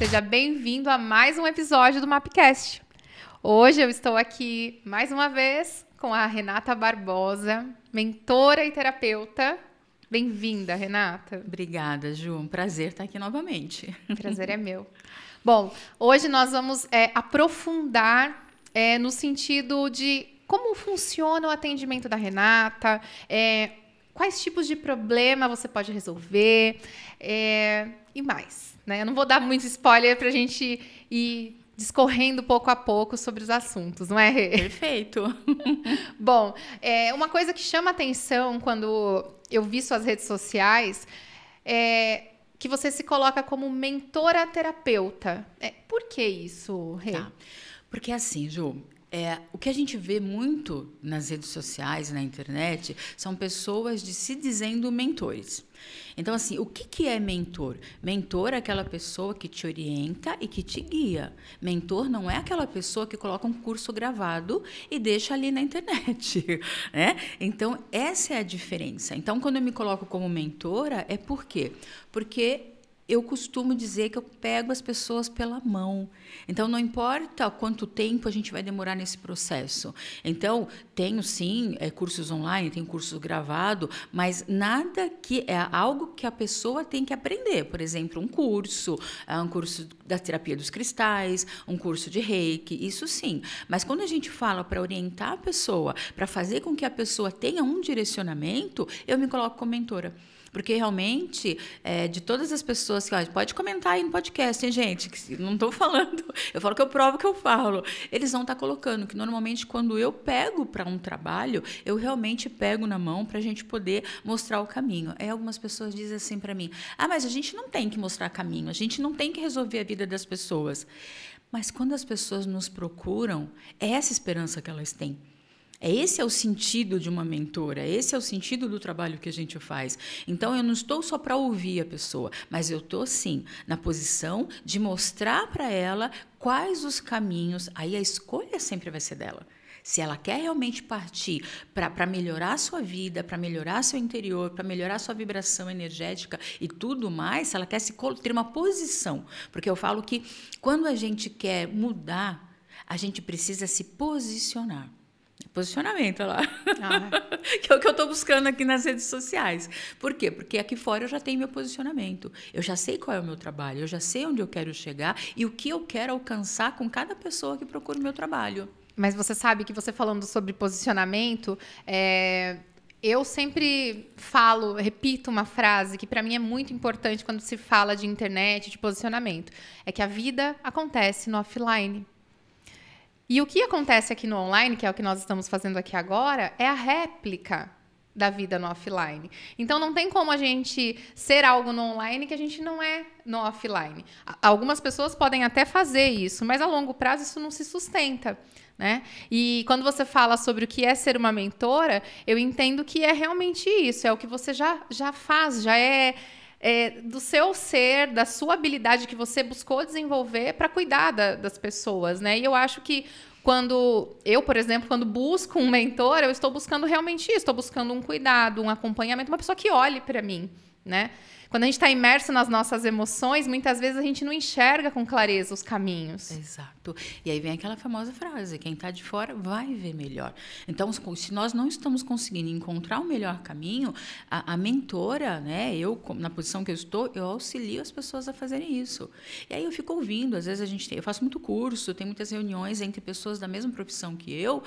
seja bem-vindo a mais um episódio do Mapcast. Hoje eu estou aqui mais uma vez com a Renata Barbosa, mentora e terapeuta. Bem-vinda, Renata. Obrigada, Ju. Um prazer estar aqui novamente. O prazer é meu. Bom, hoje nós vamos aprofundar no sentido de como funciona o atendimento da Renata, quais tipos de problema você pode resolver e mais, né? Eu não vou dar muito spoiler para a gente ir discorrendo pouco a pouco sobre os assuntos, não é, Rê? Perfeito. Bom, uma coisa que chama atenção quando eu vi suas redes sociais é que você se coloca como mentora terapeuta. Por que isso, Rê? Tá. Porque assim, Ju, o que a gente vê muito nas redes sociais, na internet, são pessoas se dizendo mentores. Então, assim, o que é mentor? Mentor é aquela pessoa que te orienta e que te guia. Mentor não é aquela pessoa que coloca um curso gravado e deixa ali na internet, né? Então, essa é a diferença. Então, quando eu me coloco como mentora, é por quê? Porque eu costumo dizer que eu pego as pessoas pela mão. Então, não importa quanto tempo a gente vai demorar nesse processo. Então, tenho sim cursos online, tenho curso gravado, mas nada que é algo que a pessoa tem que aprender. Por exemplo, um curso da terapia dos cristais, um curso de Reiki, isso sim. Mas quando a gente fala para orientar a pessoa, para fazer com que a pessoa tenha um direcionamento, eu me coloco como mentora. Porque realmente, de todas as pessoas que... pode comentar aí no podcast, hein, gente? Que não estou falando... Eu falo que eu provo que eu falo. Eles vão estar colocando que, normalmente, quando eu pego para um trabalho, eu realmente pego na mão para a gente poder mostrar o caminho. Aí algumas pessoas dizem assim para mim, mas a gente não tem que mostrar caminho, a gente não tem que resolver a vida das pessoas. Mas quando as pessoas nos procuram, é essa esperança que elas têm. Esse é o sentido de uma mentora, esse é o sentido do trabalho que a gente faz. Então, eu não estou só para ouvir a pessoa, mas eu estou, sim, na posição de mostrar para ela quais os caminhos, aí a escolha sempre vai ser dela. Se ela quer realmente partir para melhorar a sua vida, para melhorar seu interior, para melhorar a sua vibração energética e tudo mais, se ela quer ter uma posição. Porque eu falo que quando a gente quer mudar, a gente precisa se posicionar. Posicionamento, olha lá. Que é o que eu estou buscando aqui nas redes sociais. Por quê? Porque aqui fora eu já tenho meu posicionamento. Eu já sei qual é o meu trabalho, eu já sei onde eu quero chegar e o que eu quero alcançar com cada pessoa que procura o meu trabalho. Mas você sabe que você falando sobre posicionamento, eu sempre repito uma frase que para mim é muito importante quando se fala de internet, de posicionamento. É que a vida acontece no offline. E o que acontece aqui no online, que é o que nós estamos fazendo aqui agora, é a réplica da vida no offline. Então, não tem como a gente ser algo no online que a gente não é no offline. Algumas pessoas podem até fazer isso, mas a longo prazo isso não se sustenta, né? E quando você fala sobre o que é ser uma mentora, eu entendo que é realmente isso, é o que você já faz, já é do seu ser, da sua habilidade que você buscou desenvolver para cuidar das pessoas, né? E eu acho que por exemplo, quando busco um mentor, eu estou buscando realmente isso, estou buscando um cuidado, um acompanhamento, uma pessoa que olhe para mim, né? Quando a gente está imerso nas nossas emoções, muitas vezes a gente não enxerga com clareza os caminhos. Exato. E aí vem aquela famosa frase, quem está de fora vai ver melhor. Então, se nós não estamos conseguindo encontrar o melhor caminho, a mentora, né, eu, na posição que eu estou, eu auxilio as pessoas a fazerem isso. E aí eu fico ouvindo, às vezes eu faço muito curso, tem muitas reuniões entre pessoas da mesma profissão que eu,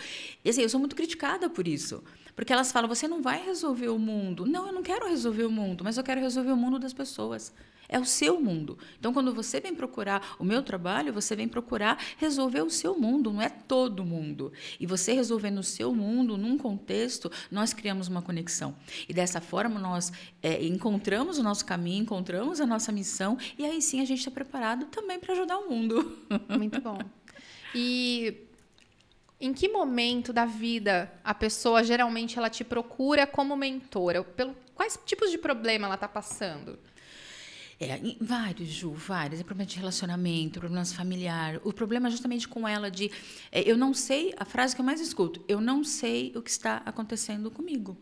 e assim, eu sou muito criticada por isso. Porque elas falam, você não vai resolver o mundo. Não, eu não quero resolver o mundo, mas eu quero resolver o mundo das pessoas. É o seu mundo. Então, quando você vem procurar o meu trabalho, você vem procurar resolver o seu mundo, não é todo mundo. E você resolvendo o seu mundo, num contexto, nós criamos uma conexão. E dessa forma, nós encontramos o nosso caminho, encontramos a nossa missão, e aí sim a gente está preparado também para ajudar o mundo. Muito bom. E em que momento da vida a pessoa, geralmente, ela te procura como mentora? Quais tipos de problema ela está passando? Vários, Ju, vários. É problema de relacionamento, problemas familiares. O problema é justamente com ela eu não sei, a frase que eu mais escuto, eu não sei o que está acontecendo comigo.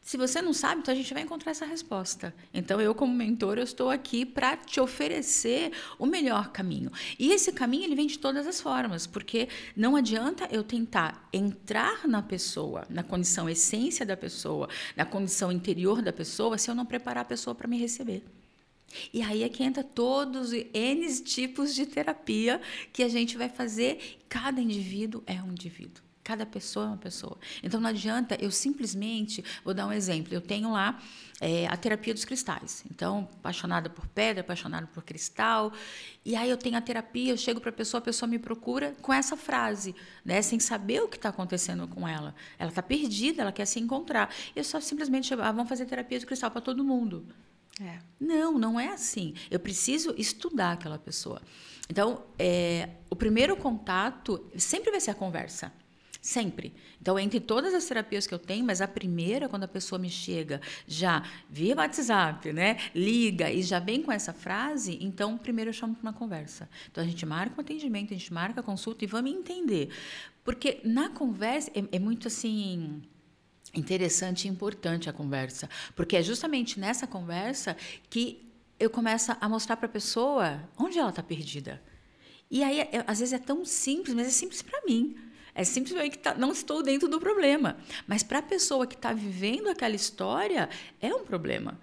Se você não sabe, então a gente vai encontrar essa resposta. Então, eu, como mentor, eu estou aqui para te oferecer o melhor caminho. E esse caminho, ele vem de todas as formas, porque não adianta eu tentar entrar na pessoa, na condição essência da pessoa, na condição interior da pessoa, se eu não preparar a pessoa para me receber. E aí é que entra todos os N tipos de terapia que a gente vai fazer. Cada indivíduo é um indivíduo. Cada pessoa é uma pessoa. Então, não adianta eu simplesmente... Vou dar um exemplo. Eu tenho lá a terapia dos cristais. Então, apaixonada por pedra, apaixonada por cristal. E aí eu tenho a terapia, eu chego para a pessoa me procura com essa frase, né? Sem saber o que está acontecendo com ela. Ela está perdida, ela quer se encontrar. Eu só simplesmente chego, vamos fazer terapia de cristal para todo mundo. Não, não é assim. Eu preciso estudar aquela pessoa. Então, o primeiro contato sempre vai ser a conversa. Sempre. Então, entre todas as terapias que eu tenho, mas a primeira, quando a pessoa me chega já via WhatsApp, né? Liga e já vem com essa frase, então, primeiro eu chamo para uma conversa. Então, a gente marca um atendimento, a gente marca a consulta e vamos entender. Porque na conversa é muito assim... interessante e importante a conversa, porque é justamente nessa conversa que eu começo a mostrar para a pessoa onde ela está perdida. E aí, às vezes, é tão simples, mas é simples para mim. É simplesmente que não estou dentro do problema. Mas para a pessoa que está vivendo aquela história, é um problema.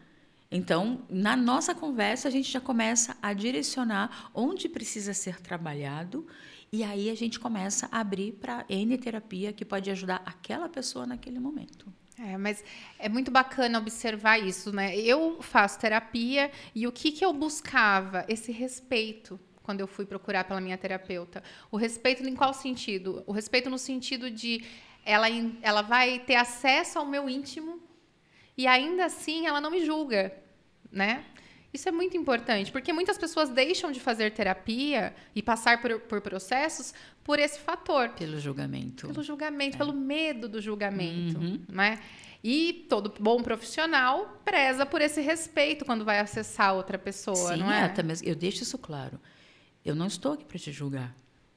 Então, na nossa conversa, a gente já começa a direcionar onde precisa ser trabalhado. E aí a gente começa a abrir para N terapia que pode ajudar aquela pessoa naquele momento. Mas é muito bacana observar isso, né? Eu faço terapia e o que eu buscava? Esse respeito quando eu fui procurar pela minha terapeuta. O respeito em qual sentido? O respeito no sentido de ela vai ter acesso ao meu íntimo e ainda assim ela não me julga, né? Isso é muito importante, porque muitas pessoas deixam de fazer terapia e passar por processos por esse fator. Pelo julgamento. Pelo julgamento, pelo medo do julgamento, né? E todo bom profissional preza por esse respeito quando vai acessar outra pessoa, não é? Sim, eu deixo isso claro. Eu não estou aqui para te julgar.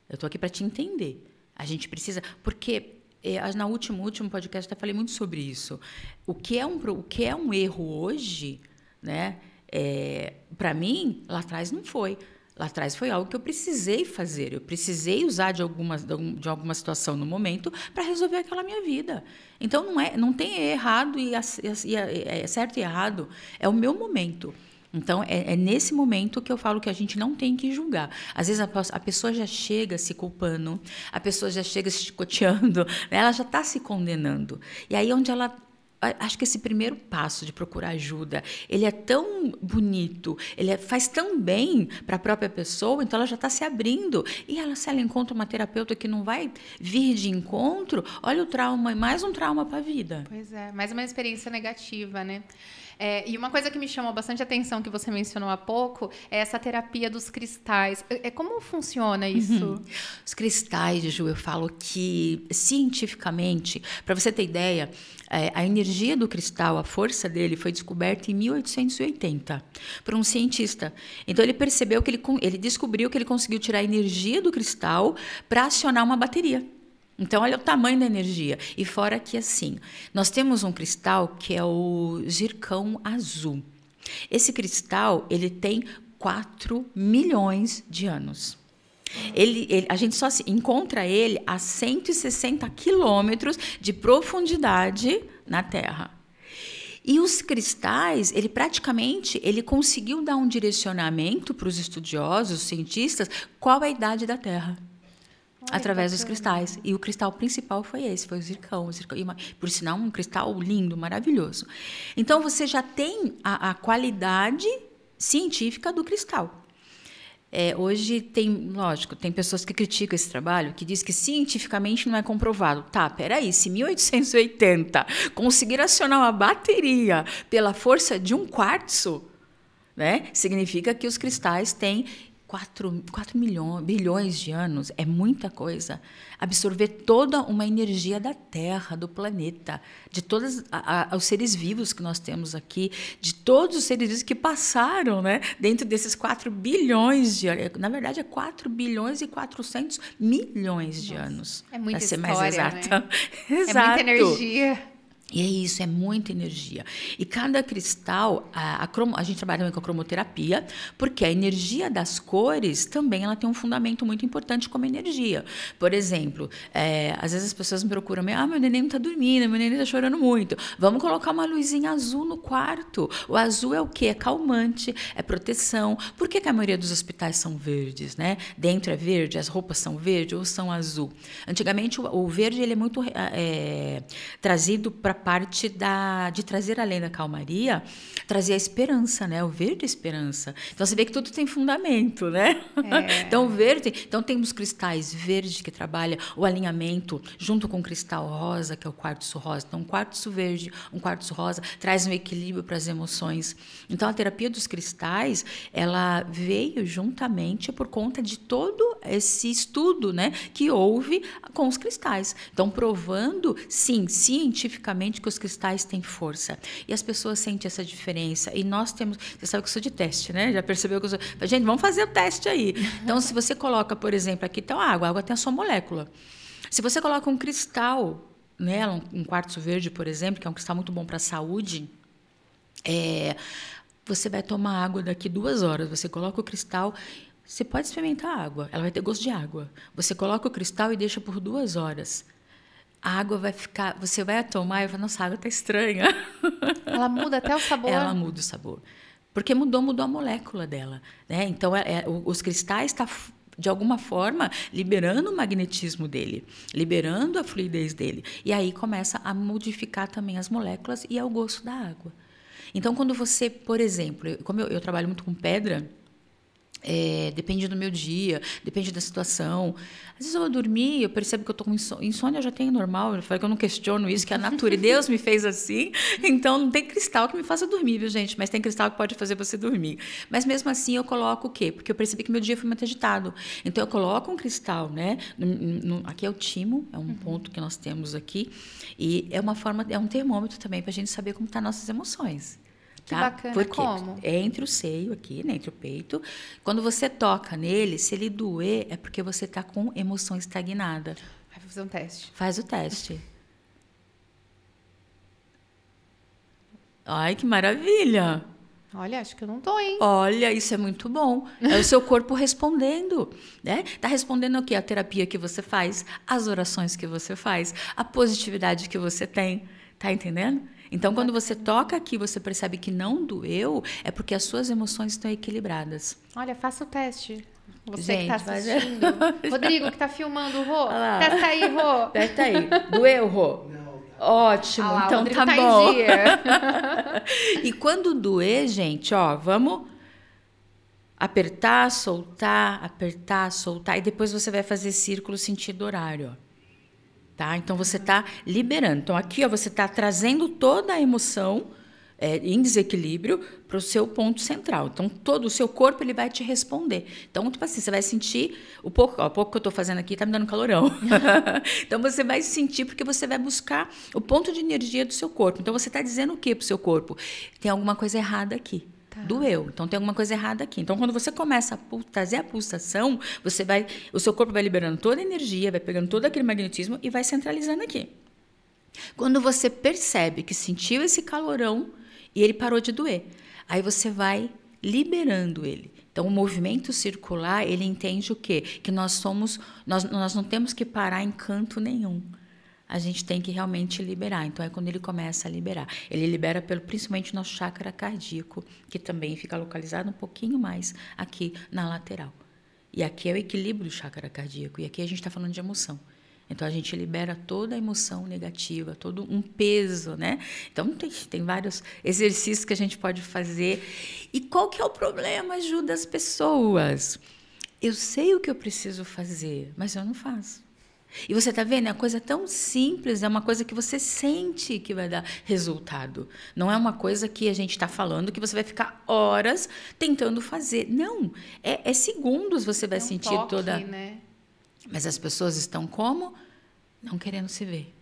Eu estou aqui para te entender. A gente precisa... Porque no último podcast eu falei muito sobre isso. O que é um erro hoje, né? Para mim, lá atrás não foi. Lá atrás foi algo que eu precisei fazer. Eu precisei usar de alguma situação no momento para resolver aquela minha vida. Então, não tem errado e certo e errado. É o meu momento. Então, é nesse momento que eu falo que a gente não tem que julgar. Às vezes, a pessoa já chega se culpando, a pessoa já chega se chicoteando, né? Ela já está se condenando. E aí, onde ela... Acho que esse primeiro passo de procurar ajuda, ele é tão bonito, faz tão bem para a própria pessoa, então ela já está se abrindo. E se ela encontra uma terapeuta que não vai vir de encontro, olha o trauma, mais um trauma para a vida. Pois é, mais uma experiência negativa, né? E uma coisa que me chamou bastante atenção, que você mencionou há pouco, é essa terapia dos cristais. Como funciona isso? Os cristais, Ju, eu falo que, cientificamente, para você ter ideia, a energia do cristal, a força dele, foi descoberta em 1880 por um cientista. Então, ele percebeu que ele descobriu que ele conseguiu tirar a energia do cristal para acionar uma bateria. Então, olha o tamanho da energia. E fora que, assim, nós temos um cristal que é o zircão azul. Esse cristal, ele tem 4 milhões de anos. A gente só encontra ele a 160 quilômetros de profundidade na Terra. E os cristais, ele conseguiu dar um direcionamento para os estudiosos, os cientistas, qual é a idade da Terra. Através dos cristais. E o cristal principal foi o zircão. Por sinal, um cristal lindo, maravilhoso. Então, você já tem a qualidade científica do cristal. Hoje, tem pessoas que criticam esse trabalho, que diz que cientificamente não é comprovado. Tá, peraí, se 1880 conseguir acionar uma bateria pela força de um quartzo, né, significa que os cristais têm 4 bilhões de anos, é muita coisa. Absorver toda uma energia da Terra, do planeta, de todos os seres vivos que nós temos aqui, de todos os seres vivos que passaram, né, dentro desses 4 bilhões de anos. Na verdade, é 4 bilhões e 400 milhões de anos. É muita história, mais exata. Né? Exato. É muita energia. E é isso, é muita energia. E cada cristal, a gente trabalha também com a cromoterapia, porque a energia das cores também ela tem um fundamento muito importante como energia. Por exemplo, às vezes as pessoas me procuram, meu neném não está dormindo, meu neném está chorando muito. Vamos colocar uma luzinha azul no quarto. O azul é o quê? É calmante, é proteção. Por que a maioria dos hospitais são verdes, né? Dentro é verde, as roupas são verde ou são azul? Antigamente, o verde ele é muito trazido para parte de trazer além da calmaria, trazer a esperança, né? O verde é esperança. Então você vê que tudo tem fundamento, né? Então verde, então temos cristais verdes que trabalha o alinhamento junto com o cristal rosa, que é o quartzo rosa. Então um quartzo verde, um quartzo rosa traz um equilíbrio para as emoções. Então a terapia dos cristais, ela veio juntamente por conta de todo esse estudo, né, que houve com os cristais. Então provando, sim, cientificamente que os cristais têm força. E as pessoas sentem essa diferença. E nós temos... Você sabe que eu sou de teste, né? Já percebeu que eu sou... Gente, vamos fazer o teste aí. Então, se você coloca, por exemplo, aqui tem a água tem a sua molécula. Se você coloca um cristal nela, um quartzo verde, por exemplo, que é um cristal muito bom para a saúde, você vai tomar água daqui 2 horas. Você coloca o cristal... Você pode experimentar a água. Ela vai ter gosto de água. Você coloca o cristal e deixa por 2 horas. A água vai ficar... Você vai tomar e vai falar, nossa, a água está estranha. Ela muda até o sabor? Ela muda o sabor. Porque mudou a molécula dela. Né? Então, os cristais estão, de alguma forma, liberando o magnetismo dele, liberando a fluidez dele. E aí começa a modificar também as moléculas e é o gosto da água. Então, quando você, por exemplo, como eu trabalho muito com pedra... depende do meu dia, depende da situação. Às vezes eu vou dormir, eu percebo que eu estou com insônia, eu já tenho normal, eu falo que eu não questiono isso, que é a natureza, Deus me fez assim, então não tem cristal que me faça dormir, viu, gente? Mas tem cristal que pode fazer você dormir. Mas mesmo assim eu coloco o quê? Porque eu percebi que meu dia foi muito agitado. Então eu coloco um cristal, né? Aqui é o timo, é um ponto que nós temos aqui, e é um termômetro também para a gente saber como estão nossas emoções. Que bacana. Porque como? É entre o seio aqui, né, entre o peito. Quando você toca nele, se ele doer, é porque você está com emoção estagnada. Vai fazer um teste. Faz o teste. Ai, que maravilha! Olha, acho que eu não tô, hein? Olha, isso é muito bom. É o seu corpo respondendo, né? Tá respondendo o quê? A terapia que você faz, as orações que você faz, a positividade que você tem. Tá entendendo? Então, quando você toca aqui, você percebe que não doeu, é porque as suas emoções estão equilibradas. Olha, faça o teste. Você Gente, que está assistindo. Rodrigo, que está filmando, Rô. Testa aí, Rô. Testa aí. Doeu, Rô? Não. Ótimo, lá, então tá bom. em dia. E quando doer, gente, vamos apertar, soltar, e depois você vai fazer círculo sentido horário, ó. Tá? Então, você está liberando. Então, aqui você está trazendo toda a emoção em desequilíbrio para o seu ponto central. Então, todo o seu corpo ele vai te responder. Então, tipo assim, você vai sentir... O pouco que eu estou fazendo aqui está me dando calorão. Então, você vai sentir porque você vai buscar o ponto de energia do seu corpo. Então, você está dizendo o quê para o seu corpo? Tem alguma coisa errada aqui. Doeu, então tem alguma coisa errada aqui. Então, quando você começa a trazer a pulsação, o seu corpo vai liberando toda a energia, vai pegando todo aquele magnetismo e vai centralizando aqui. Quando você percebe que sentiu esse calorão e ele parou de doer, aí você vai liberando ele. Então, o movimento circular, ele entende o quê? Que nós não temos que parar em canto nenhum. A gente tem que realmente liberar. Então, é quando ele começa a liberar. Ele libera principalmente o nosso chakra cardíaco, que também fica localizado um pouquinho mais aqui na lateral. E aqui é o equilíbrio do chakra cardíaco. E aqui a gente está falando de emoção. Então, a gente libera toda a emoção negativa, todo um peso, né? Então, tem vários exercícios que a gente pode fazer. E qual que é o problema, Ju, das pessoas? Eu sei o que eu preciso fazer, mas eu não faço. E você está vendo? É uma coisa tão simples, é uma coisa que você sente que vai dar resultado. Não é uma coisa que a gente está falando que você vai ficar horas tentando fazer. Não, é segundos você vai sentir toque, toda... Né? Mas as pessoas estão como? Não querendo se ver.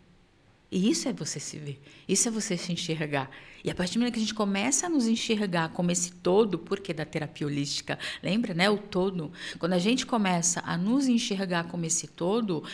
E isso é você se ver, isso é você se enxergar. E a partir do momento que a gente começa a nos enxergar como esse todo, porque da terapia holística, lembra, né? O todo. Quando a gente começa a nos enxergar como esse todo,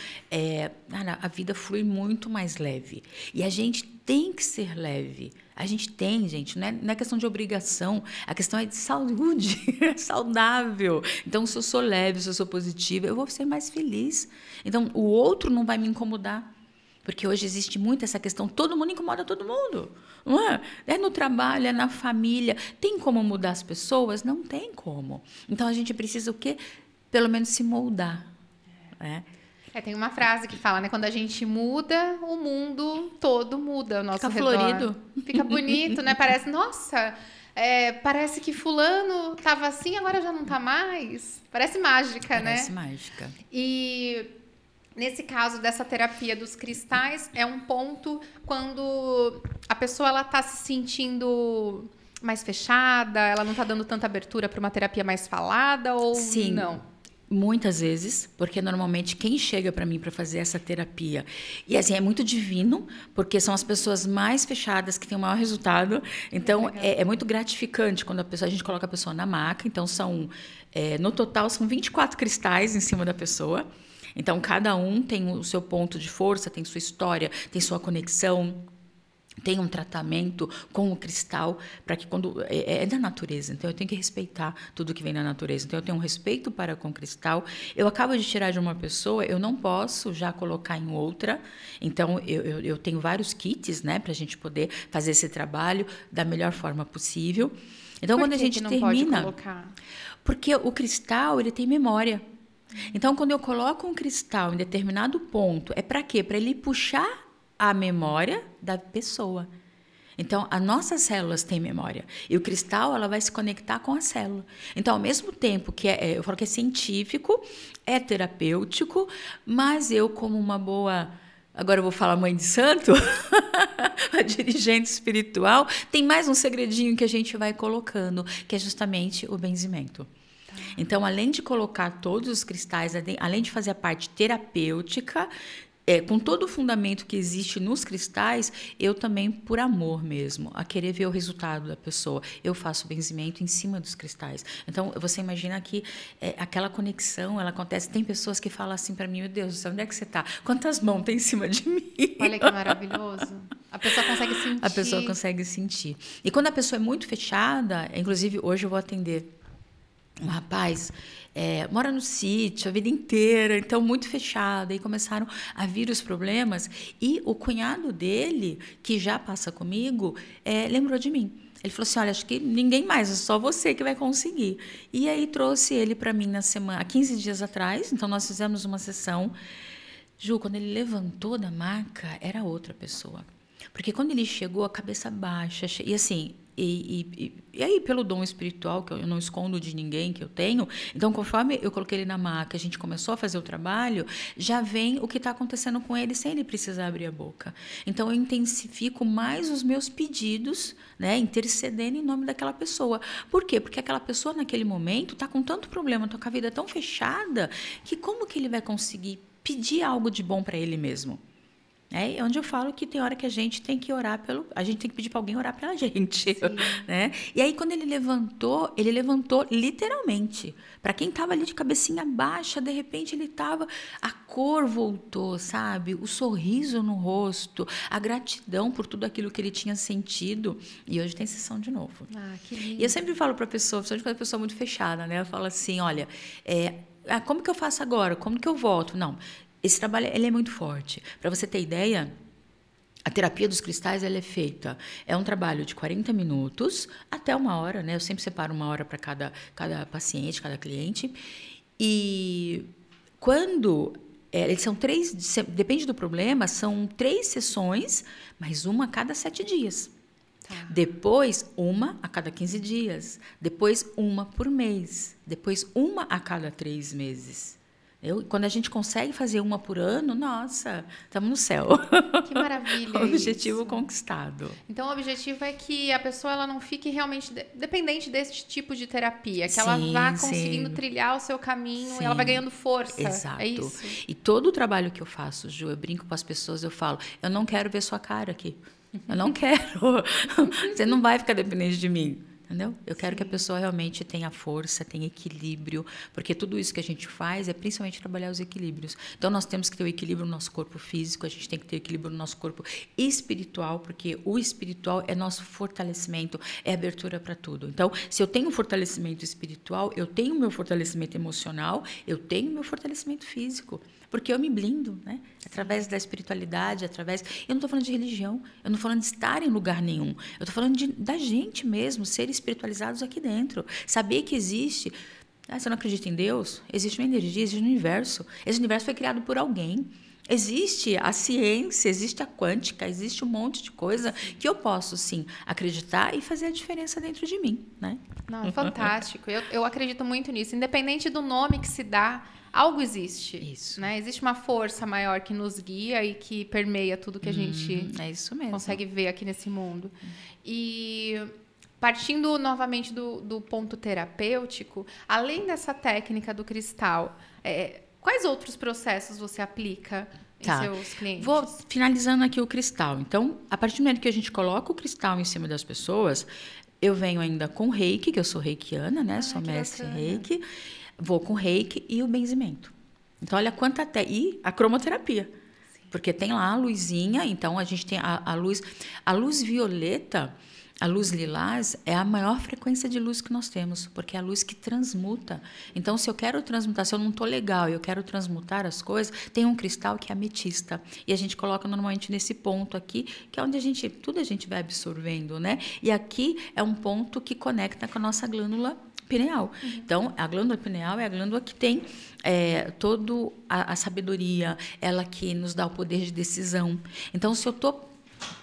a vida flui muito mais leve. E a gente tem que ser leve. A gente tem, gente, não é questão de obrigação, a questão é de saúde, é saudável. Então, se eu sou leve, se eu sou positiva, eu vou ser mais feliz. Então, o outro não vai me incomodar. Porque hoje existe muito essa questão, todo mundo incomoda todo mundo. Não é? É no trabalho, é na família. Tem como mudar as pessoas? Não tem como. Então, a gente precisa o quê? Pelo menos se moldar. Né? Tem uma frase que fala, né? Quando a gente muda, o mundo todo muda ao nosso redor. Fica florido. Fica bonito, né? Parece, nossa, parece que fulano estava assim, agora já não está mais. Parece mágica, né? Parece mágica. E nesse caso dessa terapia dos cristais, é um ponto quando a pessoa ela está se sentindo mais fechada, ela não está dando tanta abertura para uma terapia mais falada ou Sim. não? Muitas vezes, porque normalmente quem chega para mim para fazer essa terapia, e assim, é muito divino, porque são as pessoas mais fechadas que têm o maior resultado. Então, é muito gratificante quando a gente coloca a pessoa na maca. Então, no total, são 24 cristais em cima da pessoa. Então, cada um tem o seu ponto de força, tem sua história, tem sua conexão. Tem um tratamento com o cristal, para que quando é da natureza, então eu tenho que respeitar tudo que vem da natureza. Então eu tenho um respeito para com o cristal. Eu acabo de tirar de uma pessoa, eu não posso já colocar em outra. Então eu tenho vários kits, né, para a gente poder fazer esse trabalho da melhor forma possível. Então quando a gente não termina, pode colocar? Porque o cristal ele tem memória. Então quando eu coloco um cristal em determinado ponto, é para quê? Para ele puxar a memória da pessoa. Então, as nossas células têm memória. E o cristal, ela vai se conectar com a célula. Então, ao mesmo tempo que eu falo que é científico, é terapêutico, mas eu, como uma boa... Agora eu vou falar mãe de santo, a dirigente espiritual, tem mais um segredinho que a gente vai colocando, que é justamente o benzimento. Então, além de colocar todos os cristais, além de fazer a parte terapêutica... com todo o fundamento que existe nos cristais, eu também, por amor mesmo, a querer ver o resultado da pessoa, eu faço benzimento em cima dos cristais. Então, você imagina que aquela conexão, ela acontece. Tem pessoas que falam assim para mim, meu Deus do céu, onde é que você está? Quantas mãos tem em cima de mim? Olha que maravilhoso. A pessoa consegue sentir. A pessoa consegue sentir. E quando a pessoa é muito fechada, inclusive hoje eu vou atender um rapaz, mora no sítio a vida inteira, então muito fechado. Aí começaram a vir os problemas e o cunhado dele, que já passa comigo, lembrou de mim. Ele falou assim, olha, acho que ninguém mais, é só você que vai conseguir. E aí trouxe ele para mim há 15 dias atrás, então nós fizemos uma sessão. Ju, quando ele levantou da maca, era outra pessoa. Porque quando ele chegou, a cabeça baixa, e assim... E aí, pelo dom espiritual, que eu não escondo de ninguém que eu tenho, então, conforme eu coloquei ele na maca, a gente começou a fazer o trabalho, já vem o que está acontecendo com ele sem ele precisar abrir a boca. Então, eu intensifico mais os meus pedidos, né, intercedendo em nome daquela pessoa. Por quê? Porque aquela pessoa, naquele momento, está com tanto problema, está com a vida tão fechada, que como que ele vai conseguir pedir algo de bom para ele mesmo? É onde eu falo que tem hora que a gente tem que orar a gente tem que pedir para alguém orar pela gente, né? E aí quando ele levantou literalmente. Para quem estava ali de cabecinha baixa, de repente a cor voltou, sabe? O sorriso no rosto, a gratidão por tudo aquilo que ele tinha sentido. E hoje tem sessão de novo. Que lindo. E eu sempre falo para a pessoa, principalmente quando a pessoa é muito fechada, né? Eu falo assim, olha, como que eu faço agora? Como que eu volto? Não. Esse trabalho ele é muito forte. Para você ter ideia, a terapia dos cristais ela é feita. É um trabalho de 40 minutos até 1 hora, né? Eu sempre separo 1 hora para cada paciente, cada cliente. E quando eles são 3, depende do problema, são 3 sessões, mas uma a cada 7 dias. Depois, uma a cada 15 dias. Depois, uma por mês. Depois, uma a cada 3 meses. Quando a gente consegue fazer uma por ano, nossa, estamos no céu. Que maravilha. Objetivo isso. conquistado. Então, o objetivo é que a pessoa ela não fique realmente dependente desse tipo de terapia, que Sim, ela vá sim. conseguindo trilhar o seu caminho Sim. e ela vai ganhando força. Exato. É isso. E todo o trabalho que eu faço, Ju, eu brinco com as pessoas, eu falo, eu não quero ver sua cara aqui. Eu não quero. Você não vai ficar dependente de mim. Entendeu? Eu quero que a pessoa realmente tenha força, tenha equilíbrio, porque tudo isso que a gente faz é principalmente trabalhar os equilíbrios. Então, nós temos que ter o equilíbrio no nosso corpo físico, a gente tem que ter o equilíbrio no nosso corpo espiritual, porque o espiritual é nosso fortalecimento, é abertura para tudo. Então, se eu tenho fortalecimento espiritual, eu tenho meu fortalecimento emocional, eu tenho meu fortalecimento físico. Porque eu me blindo, né? Através da espiritualidade, através... Eu não estou falando de religião, eu não estou falando de estar em lugar nenhum. Eu estou falando da gente mesmo, ser espiritualizados aqui dentro. Saber que existe... você não acredita em Deus? Existe uma energia, existe um universo. Esse universo foi criado por alguém. Existe a ciência, existe a quântica, existe um monte de coisa que eu posso, sim, acreditar e fazer a diferença dentro de mim, né? Não, é fantástico. Eu acredito muito nisso. Independente do nome que se dá, algo existe. Isso. Né? Existe uma força maior que nos guia e que permeia tudo que a gente é isso mesmo. consegue ver aqui nesse mundo. E partindo novamente do ponto terapêutico, além dessa técnica do cristal, quais outros processos você aplica em seus clientes? Vou finalizando aqui o cristal. Então, a partir do momento que a gente coloca o cristal em cima das pessoas, eu venho ainda com reiki, que eu sou reikiana, né? Sou mestre reiki. Vou com reiki e o benzimento. Então, olha quanta e a cromoterapia. Sim. Porque tem lá a luzinha, então a gente tem a luz violeta, a luz lilás é a maior frequência de luz que nós temos, porque é a luz que transmuta. Então, se eu quero transmutar, se eu não estou legal e eu quero transmutar as coisas, tem um cristal que é ametista. E a gente coloca normalmente nesse ponto aqui, que é onde tudo a gente vai absorvendo, né? E aqui é um ponto que conecta com a nossa glândula pineal. Então, a glândula pineal é a glândula que tem toda a sabedoria, ela que nos dá o poder de decisão. Então, se eu estou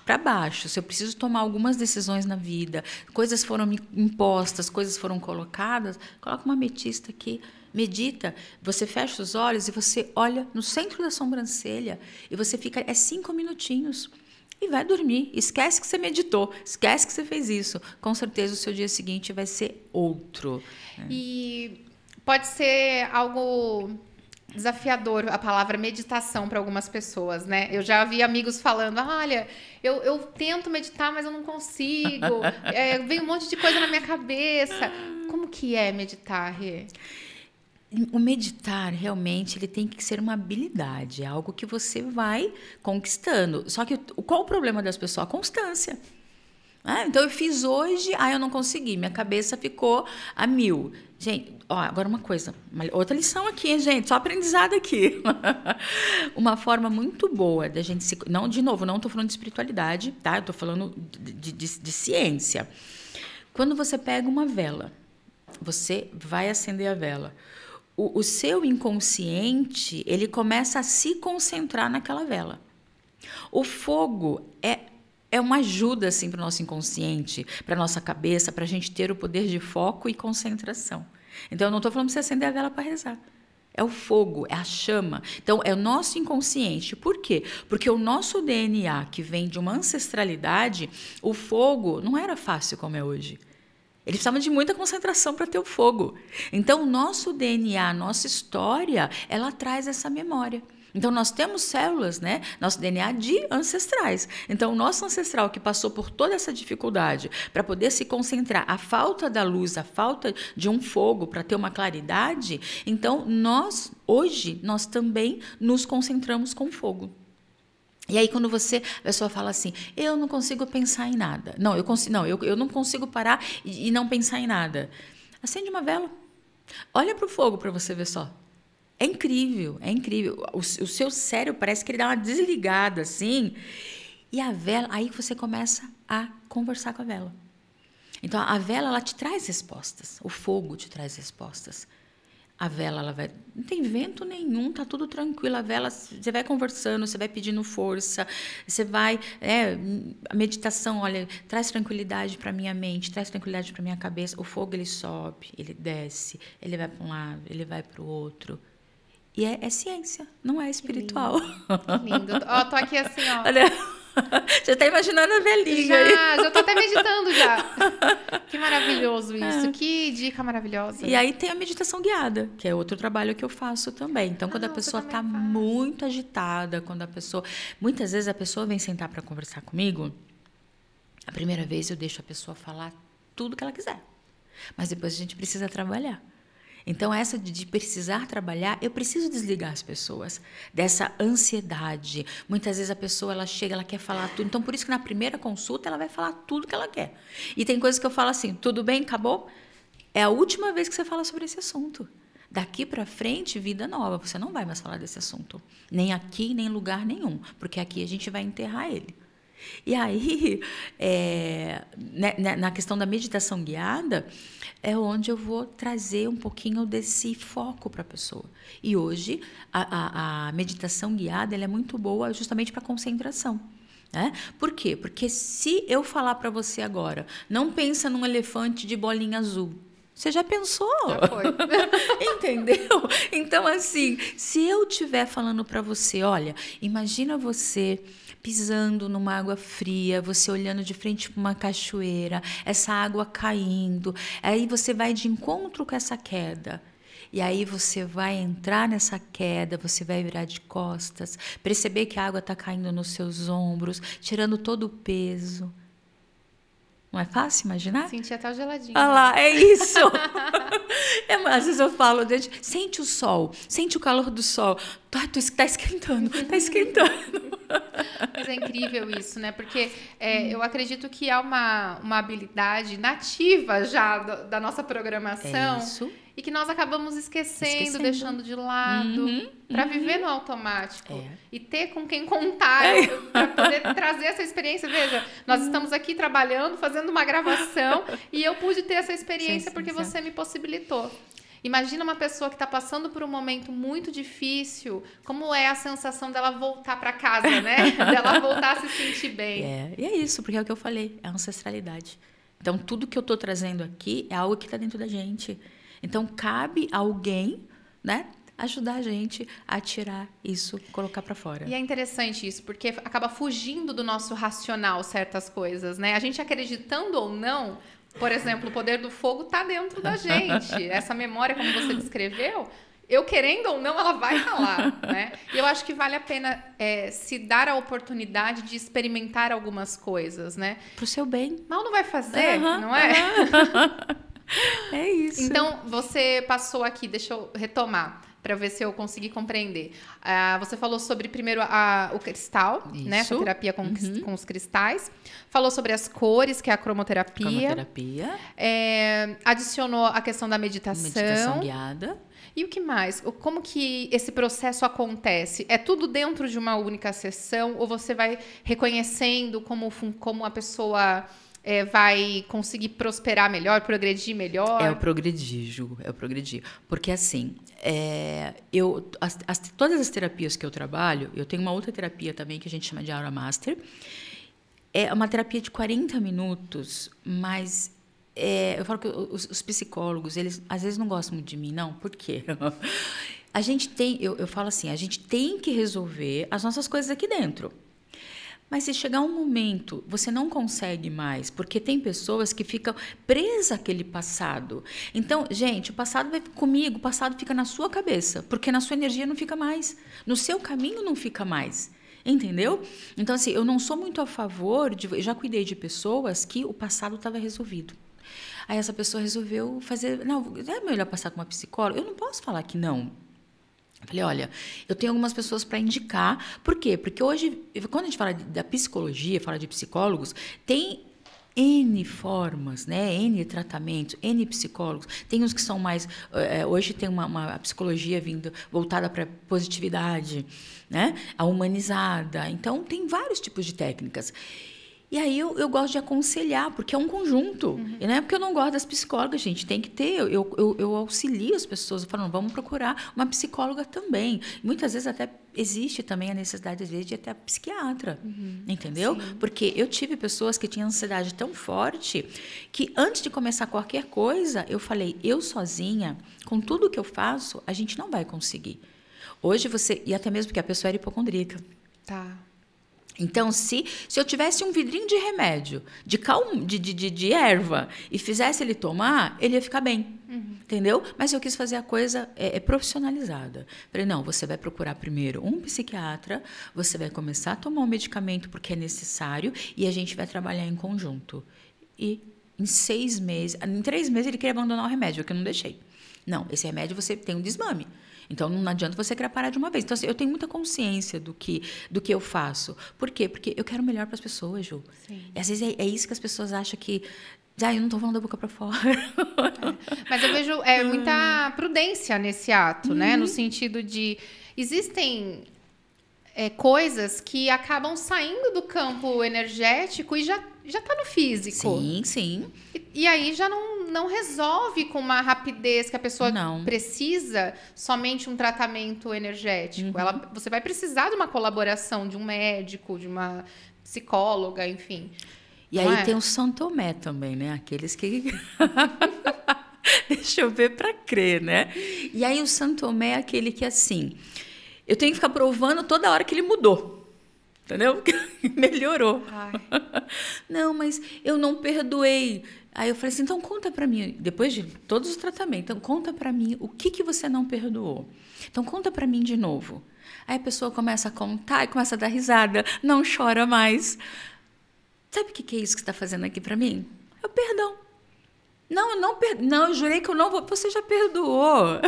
para baixo, se eu preciso tomar algumas decisões na vida, coisas foram me impostas, coisas foram colocadas, coloca uma ametista aqui, medita, você fecha os olhos e você olha no centro da sobrancelha e você fica 5 minutinhos. E vai dormir. Esquece que você meditou. Esquece que você fez isso. Com certeza o seu dia seguinte vai ser outro. E pode ser algo desafiador a palavra meditação para algumas pessoas, né? Eu já vi amigos falando, olha, eu tento meditar, mas eu não consigo. Vem um monte de coisa na minha cabeça. Como que é meditar, Rê? O meditar, realmente, ele tem que ser uma habilidade, é algo que você vai conquistando. Só que qual o problema das pessoas? A constância. Então, eu fiz hoje, eu não consegui, minha cabeça ficou a 1000. Gente, agora uma coisa, outra lição aqui, gente, só aprendizado aqui. Uma forma muito boa da gente se... Não, de novo, não estou falando de espiritualidade, tá? Eu estou falando de ciência. Quando você pega uma vela, você vai acender a vela. O seu inconsciente, ele começa a se concentrar naquela vela. O fogo é uma ajuda assim, para o nosso inconsciente, para a nossa cabeça, para a gente ter o poder de foco e concentração. Então, eu não estou falando para você acender a vela para rezar. É o fogo, é a chama. Então, é o nosso inconsciente. Por quê? Porque o nosso DNA, que vem de uma ancestralidade, o fogo não era fácil como é hoje. Eles precisavam de muita concentração para ter o fogo. Então, o nosso DNA, a nossa história, ela traz essa memória. Então, nós temos células, né? Nosso DNA de ancestrais. Então, o nosso ancestral que passou por toda essa dificuldade para poder se concentrar, a falta da luz, a falta de um fogo para ter uma claridade, então, hoje, nós também nos concentramos com fogo. E aí, quando a pessoa fala assim, eu não consigo pensar em nada. Não, eu não consigo parar e não pensar em nada. Acende uma vela. Olha para o fogo para você ver só. É incrível, é incrível. O seu cérebro parece que ele dá uma desligada assim. E a vela, aí você começa a conversar com a vela. Então, a vela, ela te traz respostas. O fogo te traz respostas. A vela, não tem vento nenhum, tá tudo tranquilo. A vela, você vai conversando, você vai pedindo força, você vai... a meditação, olha, traz tranquilidade para minha mente, traz tranquilidade para minha cabeça. O fogo, ele sobe, ele desce, ele vai para um lado, ele vai para o outro. E é ciência, não é espiritual. Que lindo. Ó, tô aqui assim, ó. Olha, já tá imaginando a velhinha aí. Já tô até meditando já. Que maravilhoso isso. Que dica maravilhosa. E aí tem a meditação guiada, que é outro trabalho que eu faço também. Então, quando a pessoa tá muito agitada, quando a pessoa... Muitas vezes a pessoa vem sentar para conversar comigo, a primeira vez eu deixo a pessoa falar tudo que ela quiser. Mas depois a gente precisa trabalhar. Então, essa de precisar trabalhar, eu preciso desligar as pessoas dessa ansiedade. Muitas vezes a pessoa, ela chega, ela quer falar tudo. Então, por isso que na primeira consulta, ela vai falar tudo que ela quer. E tem coisas que eu falo assim, tudo bem, acabou? É a última vez que você fala sobre esse assunto. Daqui para frente, vida nova. Você não vai mais falar desse assunto. Nem aqui, nem em lugar nenhum. Porque aqui a gente vai enterrar ele. E aí, na questão da meditação guiada, é onde eu vou trazer um pouquinho desse foco para a pessoa. E hoje, a meditação guiada ela é muito boa justamente para concentração. Né? Por quê? Porque se eu falar para você agora, não pensa num elefante de bolinha azul. Você já pensou? Já foi. Entendeu? Então, assim, se eu estiver falando para você, olha, imagina você pisando numa água fria, você olhando de frente para uma cachoeira, essa água caindo, aí você vai de encontro com essa queda. E aí você vai entrar nessa queda, você vai virar de costas, perceber que a água está caindo nos seus ombros, tirando todo o peso. Não é fácil imaginar? Senti até o geladinho. Ah lá, é isso. Às vezes eu falo, sente o sol, sente o calor do sol. Tá esquentando, tá esquentando. Mas é incrível isso, né? Porque eu acredito que é uma habilidade nativa já da nossa programação. É isso. E que nós acabamos esquecendo, deixando de lado, para viver no automático. E ter com quem contar, para poder trazer essa experiência. Veja, nós estamos aqui trabalhando, fazendo uma gravação, e eu pude ter essa experiência porque você me possibilitou. Imagina uma pessoa que está passando por um momento muito difícil, como é a sensação dela voltar para casa, né? Dela voltar a se sentir bem. E é isso, porque é o que eu falei, é a ancestralidade. Então, tudo que eu estou trazendo aqui é algo que está dentro da gente. Então, cabe a alguém, né, ajudar a gente a tirar isso, colocar para fora. E é interessante isso, porque acaba fugindo do nosso racional certas coisas, né? A gente acreditando ou não, por exemplo, o poder do fogo está dentro da gente. Essa memória, como você descreveu, eu querendo ou não, ela vai estar lá, né? E eu acho que vale a pena se dar a oportunidade de experimentar algumas coisas, né? Pro seu bem. Mal não vai fazer, não é? É isso. Então, você passou aqui, deixa eu retomar, para ver se eu consegui compreender. Você falou sobre, primeiro, o cristal, né? Essa terapia com os cristais. Falou sobre as cores, que é a cromoterapia. Adicionou a questão da meditação. Meditação guiada. E o que mais? Como que esse processo acontece? É tudo dentro de uma única sessão? Ou você vai reconhecendo como a pessoa... vai conseguir prosperar melhor, progredir melhor? É o progredir, Ju, é o progredir. Porque, assim, todas as terapias que eu trabalho, eu tenho uma outra terapia também que a gente chama de Aura Master. É uma terapia de 40 minutos, mas eu falo que os psicólogos, eles às vezes não gostam muito de mim, não. Por quê? A gente tem, eu falo assim, a gente tem que resolver as nossas coisas aqui dentro. Mas se chegar um momento, você não consegue mais, porque tem pessoas que ficam presas àquele passado. Então, gente, o passado vai comigo, o passado fica na sua cabeça, porque na sua energia não fica mais, no seu caminho não fica mais. Entendeu? Então, assim, eu não sou muito a favor eu já cuidei de pessoas que o passado estava resolvido. Aí essa pessoa resolveu fazer... Não, é melhor passar com uma psicóloga? Eu não posso falar que não. Eu falei, olha, eu tenho algumas pessoas para indicar. Por quê? Porque hoje, quando a gente fala da psicologia, fala de psicólogos, tem N formas, né? N tratamentos, N psicólogos. Tem uns que são mais... hoje tem uma psicologia voltada para positividade, né? A humanizada. Então, tem vários tipos de técnicas. E aí eu gosto de aconselhar, porque é um conjunto. E não é porque eu não gosto das psicólogas, gente. Tem que ter. Eu auxilio as pessoas. Eu falo, vamos procurar uma psicóloga também. Muitas vezes até existe também a necessidade, às vezes, de até psiquiatra. Entendeu? Sim. Porque eu tive pessoas que tinham ansiedade tão forte que antes de começar qualquer coisa, eu falei, eu sozinha, com tudo que eu faço, a gente não vai conseguir. Hoje você... E até mesmo porque a pessoa era hipocondríaca. Tá. Então, se eu tivesse um vidrinho de remédio, de erva, e fizesse ele tomar, ele ia ficar bem. Entendeu? Mas eu quis fazer a coisa profissionalizada. Falei, não, você vai procurar primeiro um psiquiatra, você vai começar a tomar um medicamento porque é necessário e a gente vai trabalhar em conjunto. E em 6 meses, em 3 meses ele queria abandonar o remédio, que eu não deixei. Não, esse remédio você tem um desmame. Então, não adianta você querer parar de uma vez. Então, assim, eu tenho muita consciência do que eu faço. Por quê? Porque eu quero o melhor para as pessoas, Ju. Sim. E, às vezes, é isso que as pessoas acham que... eu não estou falando da boca para fora. Mas eu vejo muita prudência nesse ato, né? No sentido de... Existem coisas que acabam saindo do campo energético e já está no físico. Sim, sim. E aí já não resolve com uma rapidez que a pessoa precisa somente um tratamento energético. Você vai precisar de uma colaboração de um médico, de uma psicóloga, enfim. E aí tem o São Tomé também, né? Aqueles que... Deixa eu ver para crer, né? E aí o São Tomé é aquele que, assim... Eu tenho que ficar provando toda hora que ele mudou. Entendeu? Melhorou. Ai. Não, mas eu não perdoei. Aí eu falei assim, então conta para mim, depois de todos os tratamentos, então conta para mim o que você não perdoou. Então conta para mim de novo. Aí a pessoa começa a contar e começa a dar risada, não chora mais. Sabe o que é isso que você está fazendo aqui para mim? É o perdão. Não, eu jurei que eu não vou. Você já perdoou.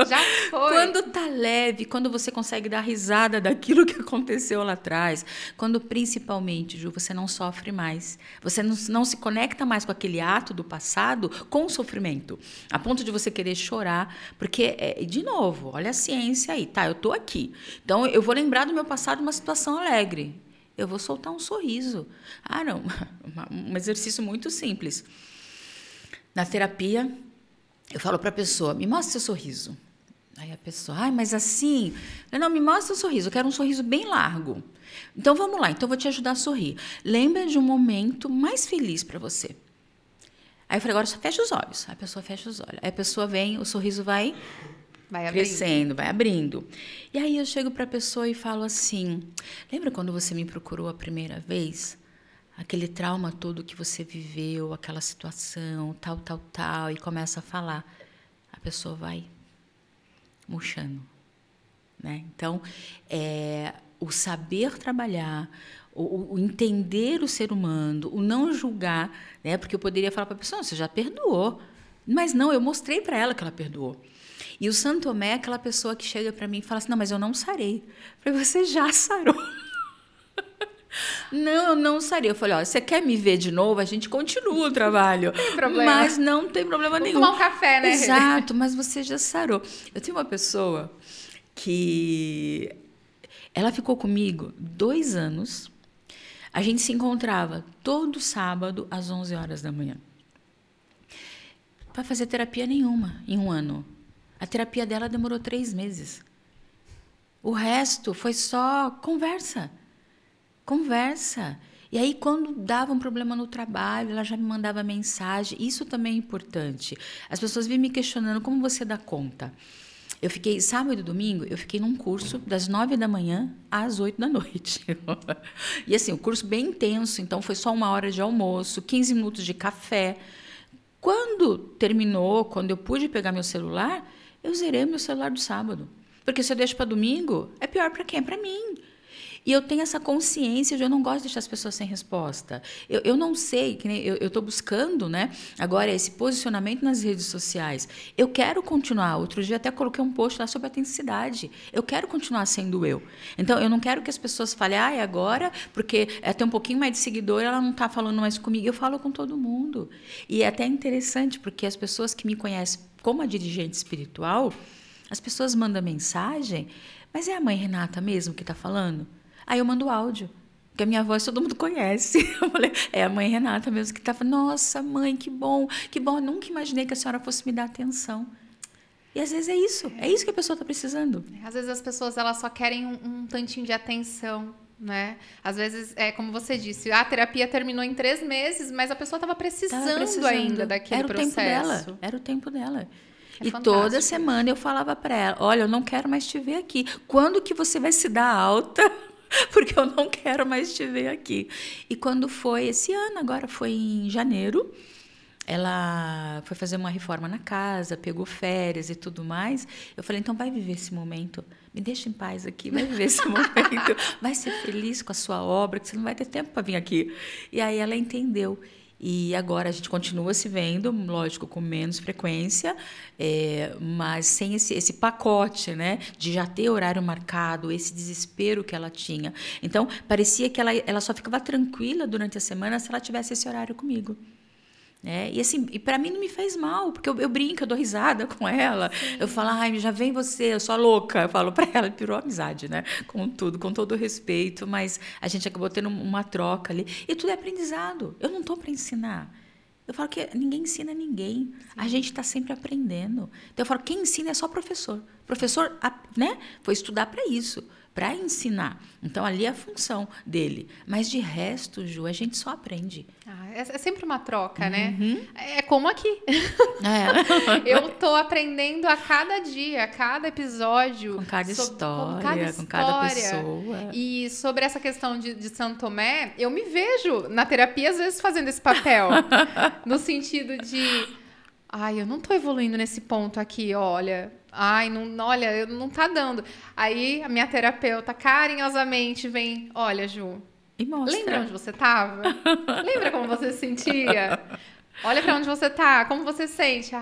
Já foi. Quando tá leve, quando você consegue dar risada daquilo que aconteceu lá atrás, quando principalmente, Ju, você não sofre mais. Você não se conecta mais com aquele ato do passado com o sofrimento. A ponto de você querer chorar. Porque, de novo, olha a ciência aí. Tá, eu tô aqui. Então, eu vou lembrar do meu passado uma situação alegre. Eu vou soltar um sorriso. Ah, não. Um exercício muito simples. Na terapia, eu falo para a pessoa, me mostra seu sorriso. Aí a pessoa, mas assim... Não, me mostra o sorriso, eu quero um sorriso bem largo. Então, vamos lá, então eu vou te ajudar a sorrir. Lembra de um momento mais feliz para você. Aí eu falei, agora só fecha os olhos. Aí a pessoa fecha os olhos. Aí a pessoa vem, o sorriso vai crescendo, vai abrindo. E aí eu chego para a pessoa e falo assim, lembra quando você me procurou a primeira vez? Aquele trauma todo que você viveu, aquela situação, tal, e começa a falar. A pessoa vai murchando, né? Então, o saber trabalhar, o entender o ser humano, o não julgar, né? Porque eu poderia falar para a pessoa, você já perdoou. Mas não, eu mostrei para ela que ela perdoou. E o São Tomé é aquela pessoa que chega para mim e fala assim, não, mas eu não sarei. Eu falei, você já sarou. Não, eu não sarei. Eu falei, você quer me ver de novo? A gente continua o trabalho. Não tem problema. Mas não tem problema nenhum. Vamos tomar um café, né? Exato, mas você já sarou. Eu tenho uma pessoa que... Ela ficou comigo 2 anos. A gente se encontrava todo sábado às 11 horas da manhã. Para fazer terapia nenhuma em 1 ano. A terapia dela demorou 3 meses. O resto foi só conversa. E aí, quando dava um problema no trabalho, ela já me mandava mensagem. Isso também é importante. As pessoas vêm me questionando, como você dá conta? Eu fiquei, sábado e domingo, eu fiquei num curso das 9 da manhã às 8 da noite. E assim, o curso bem intenso, então foi só 1 hora de almoço, 15 minutos de café. Quando terminou, quando eu pude pegar meu celular, eu zerei meu celular do sábado. Porque se eu deixo para domingo, é pior para quem? É para mim. E eu tenho essa consciência de eu não gosto de deixar as pessoas sem resposta. Eu não sei, eu estou buscando, né, agora esse posicionamento nas redes sociais. Eu quero continuar. Outro dia até coloquei um post lá sobre autenticidade. Eu quero continuar sendo eu. Então, eu não quero que as pessoas falem, agora, porque tem um pouquinho mais de seguidor, ela não está falando mais comigo. Eu falo com todo mundo. E é até interessante, porque as pessoas que me conhecem como a dirigente espiritual, as pessoas mandam mensagem, mas é a mãe Renata mesmo que está falando? Aí eu mando áudio, porque a minha voz todo mundo conhece. Eu falei, é a mãe Renata mesmo que está falando, nossa, mãe, que bom, eu nunca imaginei que a senhora fosse me dar atenção. E às vezes é isso que a pessoa está precisando. Às vezes as pessoas elas só querem um tantinho de atenção, né? Às vezes, como você disse, a terapia terminou em 3 meses, mas a pessoa estava precisando ainda daquele processo. Era o tempo dela. E toda semana eu falava para ela, olha, eu não quero mais te ver aqui. Quando que você vai se dar alta? Porque eu não quero mais te ver aqui. E quando foi esse ano, agora foi em janeiro, ela foi fazer uma reforma na casa, pegou férias e tudo mais. Eu falei, então vai viver esse momento. Me deixa em paz aqui, vai viver esse momento. Vai ser feliz com a sua obra, que você não vai ter tempo para vir aqui. E aí ela entendeu. E agora a gente continua se vendo, lógico, com menos frequência, mas sem esse pacote, né, de já ter horário marcado, esse desespero que ela tinha. Então, parecia que ela só ficava tranquila durante a semana se ela tivesse esse horário comigo. E assim, e para mim não me fez mal, porque eu brinco, eu dou risada com ela. Sim. Eu falo, ai, já vem você, eu sou louca. Eu falo para ela, virou amizade, né? Com tudo, com todo o respeito, mas a gente acabou tendo uma troca ali. E tudo é aprendizado. Eu não estou para ensinar. Eu falo que ninguém ensina ninguém. Sim. A gente está sempre aprendendo. Então eu falo, quem ensina é só professor. Professor, né, foi estudar para isso, para ensinar. Então, ali é a função dele. Mas, de resto, Ju, a gente só aprende. É sempre uma troca, né? É como aqui. Eu estou aprendendo a cada dia, a cada episódio. Com cada história, com cada pessoa. E sobre essa questão de São Tomé, eu me vejo na terapia, às vezes, fazendo esse papel. No sentido de... Ai, eu não estou evoluindo nesse ponto aqui, olha... Ai, olha, não tá dando. Aí a minha terapeuta carinhosamente vem, olha, Ju, e mostra. Lembra onde você tava? Lembra como você se sentia? Olha pra onde você tá, como você sente?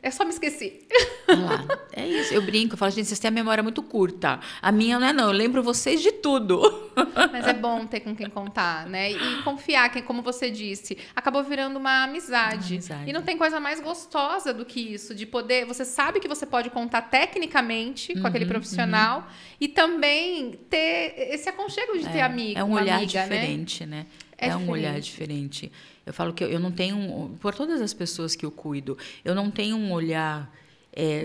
É só me esqueci. Lá. É isso, eu brinco, eu falo, gente, vocês têm a memória muito curta. A minha não é não, eu lembro vocês de tudo. Mas é bom ter com quem contar, né? E confiar, que como você disse, acabou virando uma amizade. E não tem coisa mais gostosa do que isso, de poder... Você sabe que você pode contar tecnicamente com aquele profissional e também ter esse aconchego de ter amigo, é um olhar amiga, diferente, né? É um olhar diferente. Eu falo que eu não tenho... Por todas as pessoas que eu cuido, eu não tenho um olhar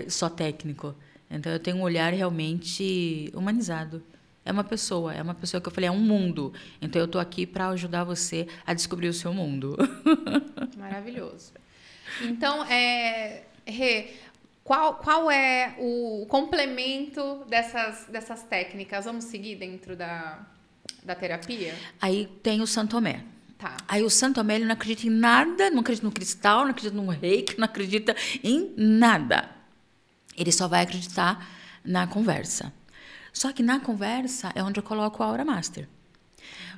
só técnico. Então, eu tenho um olhar realmente humanizado. É uma pessoa que eu falei, é um mundo. Então, eu estou aqui para ajudar você a descobrir o seu mundo. Maravilhoso. Então, Rê, qual é o complemento dessas técnicas? Vamos seguir dentro da terapia? Aí tem o Santo Tomé. Tá. Aí o Santo Tomé, ele não acredita em nada, não acredita no cristal, não acredita no reiki, não acredita em nada. Ele só vai acreditar na conversa. Só que na conversa é onde eu coloco o Aura Master.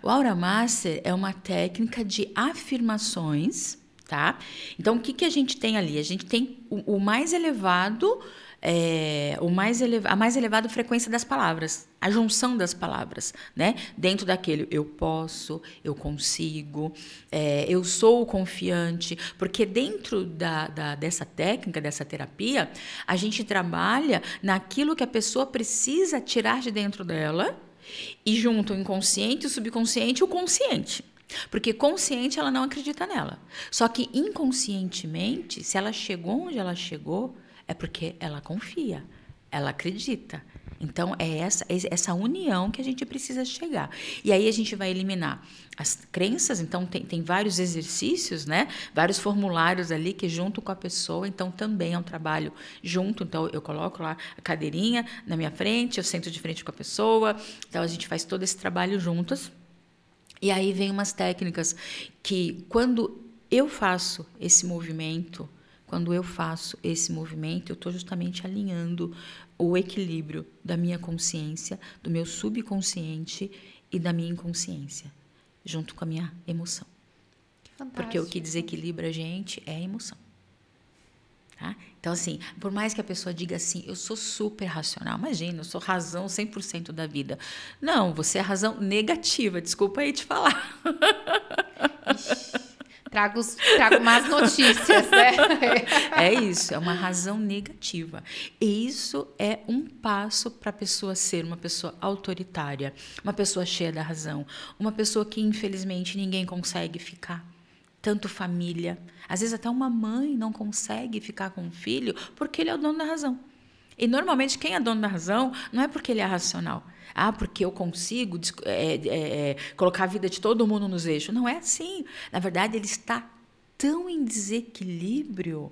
O Aura Master é uma técnica de afirmações, tá? Então, o que a gente tem ali? A gente tem o mais elevado... a mais elevada frequência das palavras, a junção das palavras, né? Dentro daquele eu posso, eu consigo, eu sou confiante, porque dentro dessa técnica, dessa terapia, a gente trabalha naquilo que a pessoa precisa tirar de dentro dela e junto o inconsciente, o subconsciente e o consciente. Porque consciente ela não acredita nela. Só que inconscientemente, se ela chegou onde ela chegou, é porque ela confia, ela acredita. Então, é essa união que a gente precisa chegar. E aí a gente vai eliminar as crenças. Então, tem vários exercícios, né? Vários formulários ali que junto com a pessoa. Então, também é um trabalho junto. Então, eu coloco lá a cadeirinha na minha frente, eu sento de frente com a pessoa. Então, a gente faz todo esse trabalho juntas. E aí vem umas técnicas que, quando eu faço esse movimento... eu estou justamente alinhando o equilíbrio da minha consciência, do meu subconsciente e da minha inconsciência, junto com a minha emoção. Fantástico. Porque o que desequilibra a gente é a emoção. Tá? Então, assim, por mais que a pessoa diga assim, eu sou super racional, imagina, eu sou razão 100% da vida. Não, você é razão negativa, desculpa aí te falar. Trago más notícias, né? É isso, é uma razão negativa. E isso é um passo para a pessoa ser uma pessoa autoritária, uma pessoa cheia da razão, uma pessoa que, infelizmente, ninguém consegue ficar. Tanto família. Às vezes até uma mãe não consegue ficar com um filho porque ele é o dono da razão. E, normalmente, quem é dono da razão não é porque ele é racional. Porque eu consigo colocar a vida de todo mundo nos eixos. Não é assim. Na verdade, ele está tão em desequilíbrio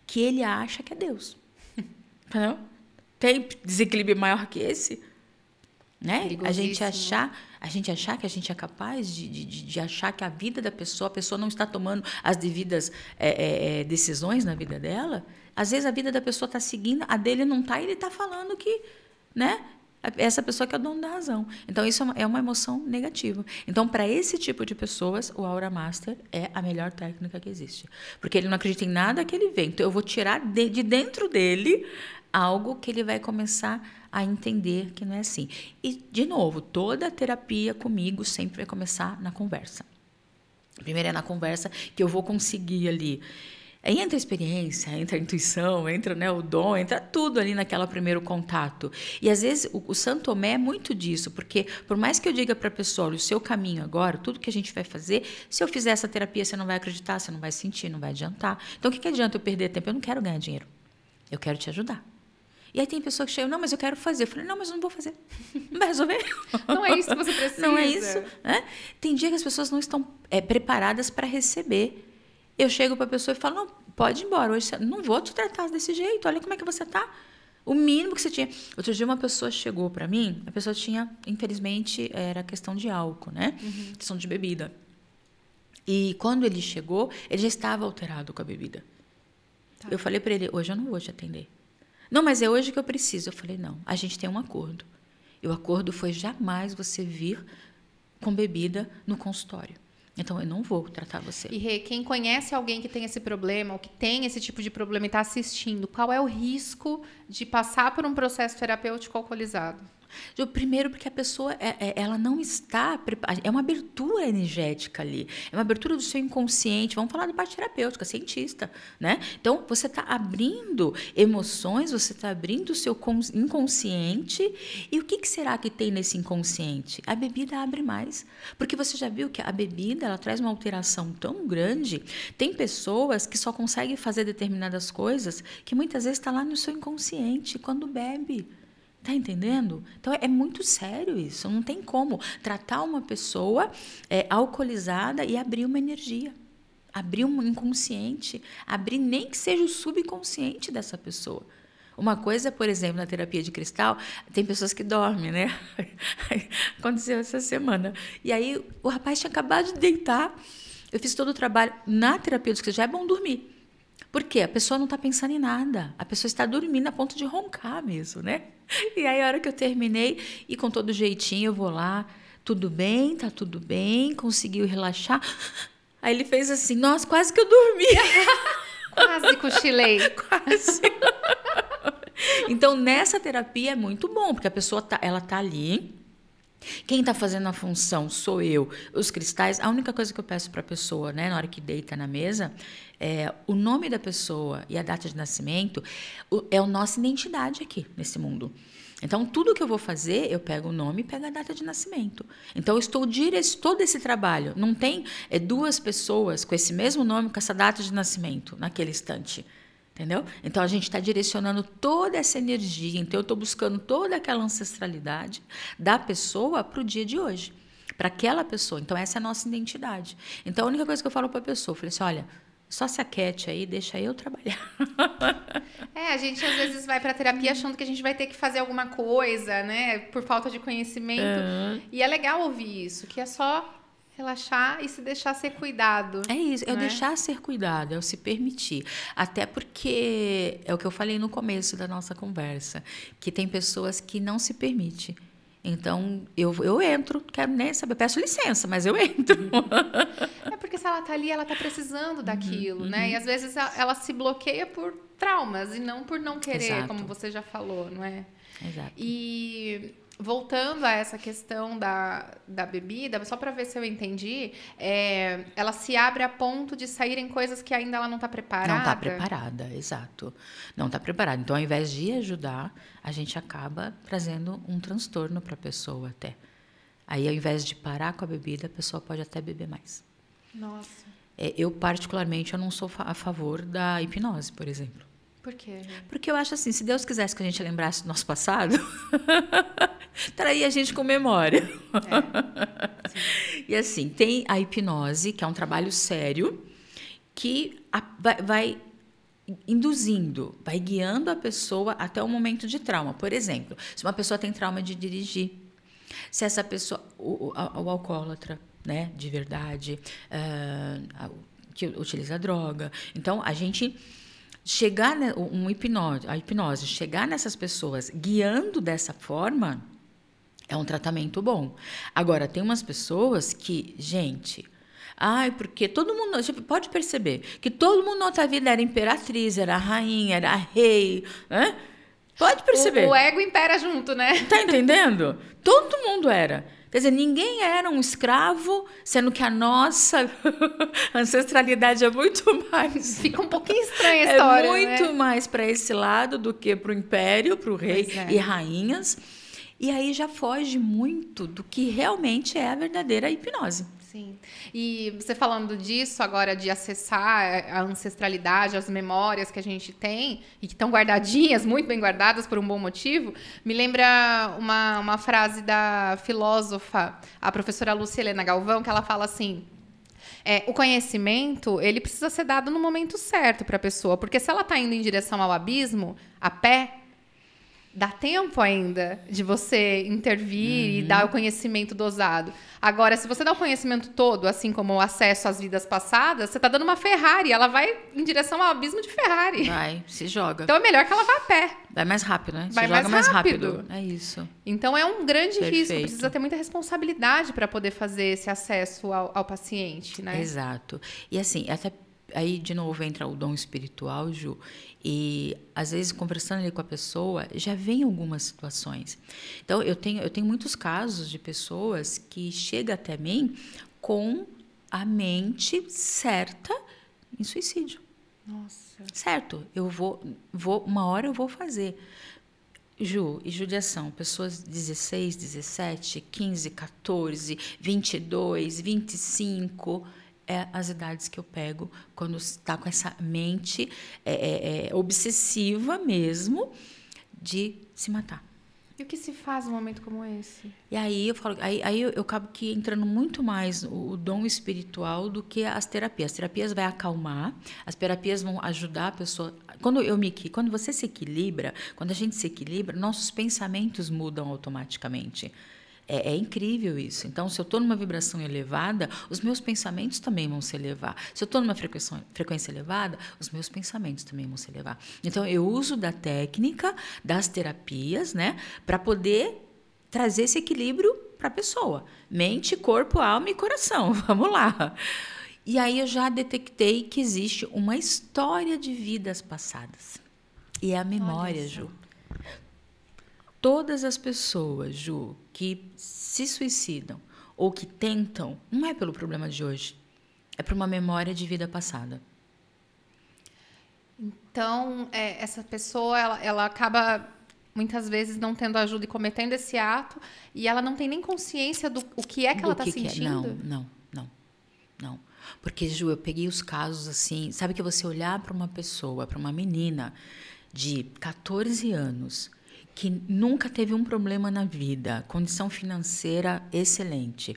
que ele acha que é Deus. Entendeu? Tem desequilíbrio maior que esse? Né? A gente achar que a gente é capaz de achar que a vida da pessoa, a pessoa não está tomando as devidas decisões na vida dela. Às vezes a vida da pessoa está seguindo, a dele não está, e ele está falando que, né? Essa pessoa que é o dono da razão. Então, isso é uma emoção negativa. Então, para esse tipo de pessoas, o Aura Master é a melhor técnica que existe. Porque ele não acredita em nada que ele vê. Então, eu vou tirar de dentro dele algo que ele vai começar a entender que não é assim. E, de novo, toda a terapia comigo sempre vai começar na conversa. Primeiro é na conversa que eu vou conseguir ali. Aí entra a experiência, entra a intuição, entra, né, o dom, entra tudo ali naquele primeiro contato. E, às vezes, o Santo Tomé é muito disso, porque, por mais que eu diga para a pessoa, olha, o seu caminho agora, tudo que a gente vai fazer, se eu fizer essa terapia, você não vai acreditar, você não vai sentir, não vai adiantar. Então, o que adianta eu perder tempo? Eu não quero ganhar dinheiro. Eu quero te ajudar. E aí tem pessoa que chega, não, mas eu quero fazer. Eu falei, não, mas eu não vou fazer. Não vai resolver. Não é isso que você precisa. Não é isso. Né? Tem dia que as pessoas não estão preparadas para receber. Eu chego para a pessoa e falo, não, pode ir embora. Hoje não vou te tratar desse jeito. Olha como é que você está. O mínimo que você tinha. Outro dia uma pessoa chegou para mim, a pessoa tinha, infelizmente, era questão de álcool, né? Uhum. Questão de bebida. E quando ele chegou, ele já estava alterado com a bebida. Tá. Eu falei para ele, hoje eu não vou te atender. Não, mas é hoje que eu preciso. Eu falei, não, a gente tem um acordo. E o acordo foi jamais você vir com bebida no consultório. Então, eu não vou tratar você. E, Rê, quem conhece alguém que tem esse problema, ou que tem esse tipo de problema e está assistindo, qual é o risco de passar por um processo terapêutico alcoolizado? Primeiro, porque a pessoa ela não está preparada. É uma abertura energética ali. É uma abertura do seu inconsciente. Vamos falar da parte terapêutica, cientista, né? Então, você está abrindo emoções, você está abrindo o seu inconsciente. E o que será que tem nesse inconsciente? A bebida abre mais. Porque você já viu que a bebida ela traz uma alteração tão grande. Tem pessoas que só conseguem fazer determinadas coisas que muitas vezes está lá no seu inconsciente quando bebe. Tá entendendo? Então, é muito sério isso. Não tem como tratar uma pessoa alcoolizada e abrir uma energia. Abrir um inconsciente. Abrir nem que seja o subconsciente dessa pessoa. Uma coisa, por exemplo, na terapia de cristal, tem pessoas que dormem, né? Aconteceu essa semana. E aí, o rapaz tinha acabado de deitar. Eu fiz todo o trabalho na terapia de cristal. Já é bom dormir. Por quê? A pessoa não está pensando em nada. A pessoa está dormindo a ponto de roncar mesmo, né? E aí, a hora que eu terminei, e com todo jeitinho, eu vou lá, tudo bem, tá tudo bem, conseguiu relaxar. Aí ele fez assim, nossa, quase que eu dormi. Quase cochilei. Quase. Então, nessa terapia é muito bom, porque a pessoa ela tá ali. Quem está fazendo a função sou eu. Os cristais, a única coisa que eu peço para a pessoa, né, na hora que deita na mesa, é o nome da pessoa e a data de nascimento é a nossa identidade aqui nesse mundo. Então, tudo que eu vou fazer, eu pego o nome e pego a data de nascimento. Então, eu estou todo esse trabalho. Não tem duas pessoas com esse mesmo nome, com essa data de nascimento, naquele instante. Entendeu? Então, a gente está direcionando toda essa energia. Então, eu estou buscando toda aquela ancestralidade da pessoa para o dia de hoje. Para aquela pessoa. Então, essa é a nossa identidade. Então, a única coisa que eu falo para a pessoa, eu falei assim, olha, só se aquete aí, deixa eu trabalhar. A gente às vezes vai para terapia achando que a gente vai ter que fazer alguma coisa, né? Por falta de conhecimento. E é legal ouvir isso, que é só relaxar e se deixar ser cuidado. É isso, é o deixar ser cuidado, é o se permitir. Até porque é o que eu falei no começo da nossa conversa, que tem pessoas que não se permitem. Então, eu entro, quero nem saber, peço licença, mas eu entro. É porque se ela está ali, ela está precisando daquilo, né? E às vezes ela se bloqueia por traumas e não por não querer, exato, como você já falou, não é? Exato. E voltando a essa questão da bebida, só para ver se eu entendi, ela se abre a ponto de saírem coisas que ainda ela não está preparada? Não está preparada, exato. Não está preparada. Então, ao invés de ajudar, a gente acaba trazendo um transtorno para a pessoa até. Aí, ao invés de parar com a bebida, a pessoa pode até beber mais. Nossa. Eu, particularmente, eu não sou a favor da hipnose, por exemplo. Por quê? Porque eu acho assim, se Deus quisesse que a gente lembrasse do nosso passado, traria a gente com memória. E assim, tem a hipnose, que é um trabalho sério, que vai induzindo, vai guiando a pessoa até o momento de trauma. Por exemplo, se uma pessoa tem trauma de dirigir, se essa pessoa, o alcoólatra, né, de verdade, que utiliza droga. Então, a gente chegar, né, a hipnose, chegar nessas pessoas guiando dessa forma, é um tratamento bom. Agora, tem umas pessoas que, gente... porque todo mundo... Você pode perceber que todo mundo na outra vida era imperatriz, era rainha, era rei. Né? Pode perceber. O ego impera junto, né? Tá entendendo? Todo mundo era. Quer dizer, ninguém era um escravo, sendo que a nossa ancestralidade é muito mais... Fica um pouquinho estranha a história, é muito, né? mais para esse lado do que para o império, para o rei e rainhas. E aí já foge muito do que realmente é a verdadeira hipnose. Sim. E você falando disso agora, de acessar a ancestralidade, as memórias que a gente tem e que estão guardadinhas, muito bem guardadas por um bom motivo, me lembra uma frase da filósofa, a professora Lúcia Helena Galvão, que ela fala assim: o conhecimento, ele precisa ser dado no momento certo para a pessoa, porque se ela está indo em direção ao abismo, a pé, dá tempo ainda de você intervir e dar o conhecimento dosado. Agora, se você dá o conhecimento todo, assim como o acesso às vidas passadas, você está dando uma Ferrari. Ela vai em direção ao abismo de Ferrari. Vai, se joga. Então, é melhor que ela vá a pé. Vai mais rápido, né? Vai se joga mais rápido. É isso. Então, é um grande risco. Perfeito. Precisa ter muita responsabilidade para poder fazer esse acesso ao paciente, né? Exato. E assim, até aí de novo entra o dom espiritual, Ju, e às vezes conversando ali com a pessoa, já vem algumas situações. Então, eu tenho muitos casos de pessoas que chegam até mim com a mente certa em suicídio. Nossa. Certo, eu vou uma hora eu vou fazer. Ju, e judiação, pessoas 16, 17, 15, 14, 22, 25... as idades que eu pego quando está com essa mente obsessiva mesmo de se matar. E o que se faz num momento como esse? E aí eu falo, aí eu acabo que entrando muito mais o dom espiritual do que as terapias. As terapias vai acalmar, as terapias vão ajudar a pessoa. Quando você se equilibra, quando a gente se equilibra, nossos pensamentos mudam automaticamente. É incrível isso. Então, se eu estou numa vibração elevada, os meus pensamentos também vão se elevar. Se eu estou numa frequência elevada, os meus pensamentos também vão se elevar. Então, eu uso da técnica, das terapias, né, para poder trazer esse equilíbrio para a pessoa. Mente, corpo, alma e coração. Vamos lá. E aí eu já detectei que existe uma história de vidas passadas. E é a memória, Ju. Todas as pessoas, Ju, que se suicidam ou que tentam, não é pelo problema de hoje, é por uma memória de vida passada. Então, essa pessoa, ela acaba, muitas vezes, não tendo ajuda e cometendo esse ato, e ela não tem nem consciência do o que é que ela está sentindo? Não. Porque, Ju, eu peguei os casos assim, sabe que você olhar para uma pessoa, para uma menina de 14 anos... que nunca teve um problema na vida, condição financeira excelente.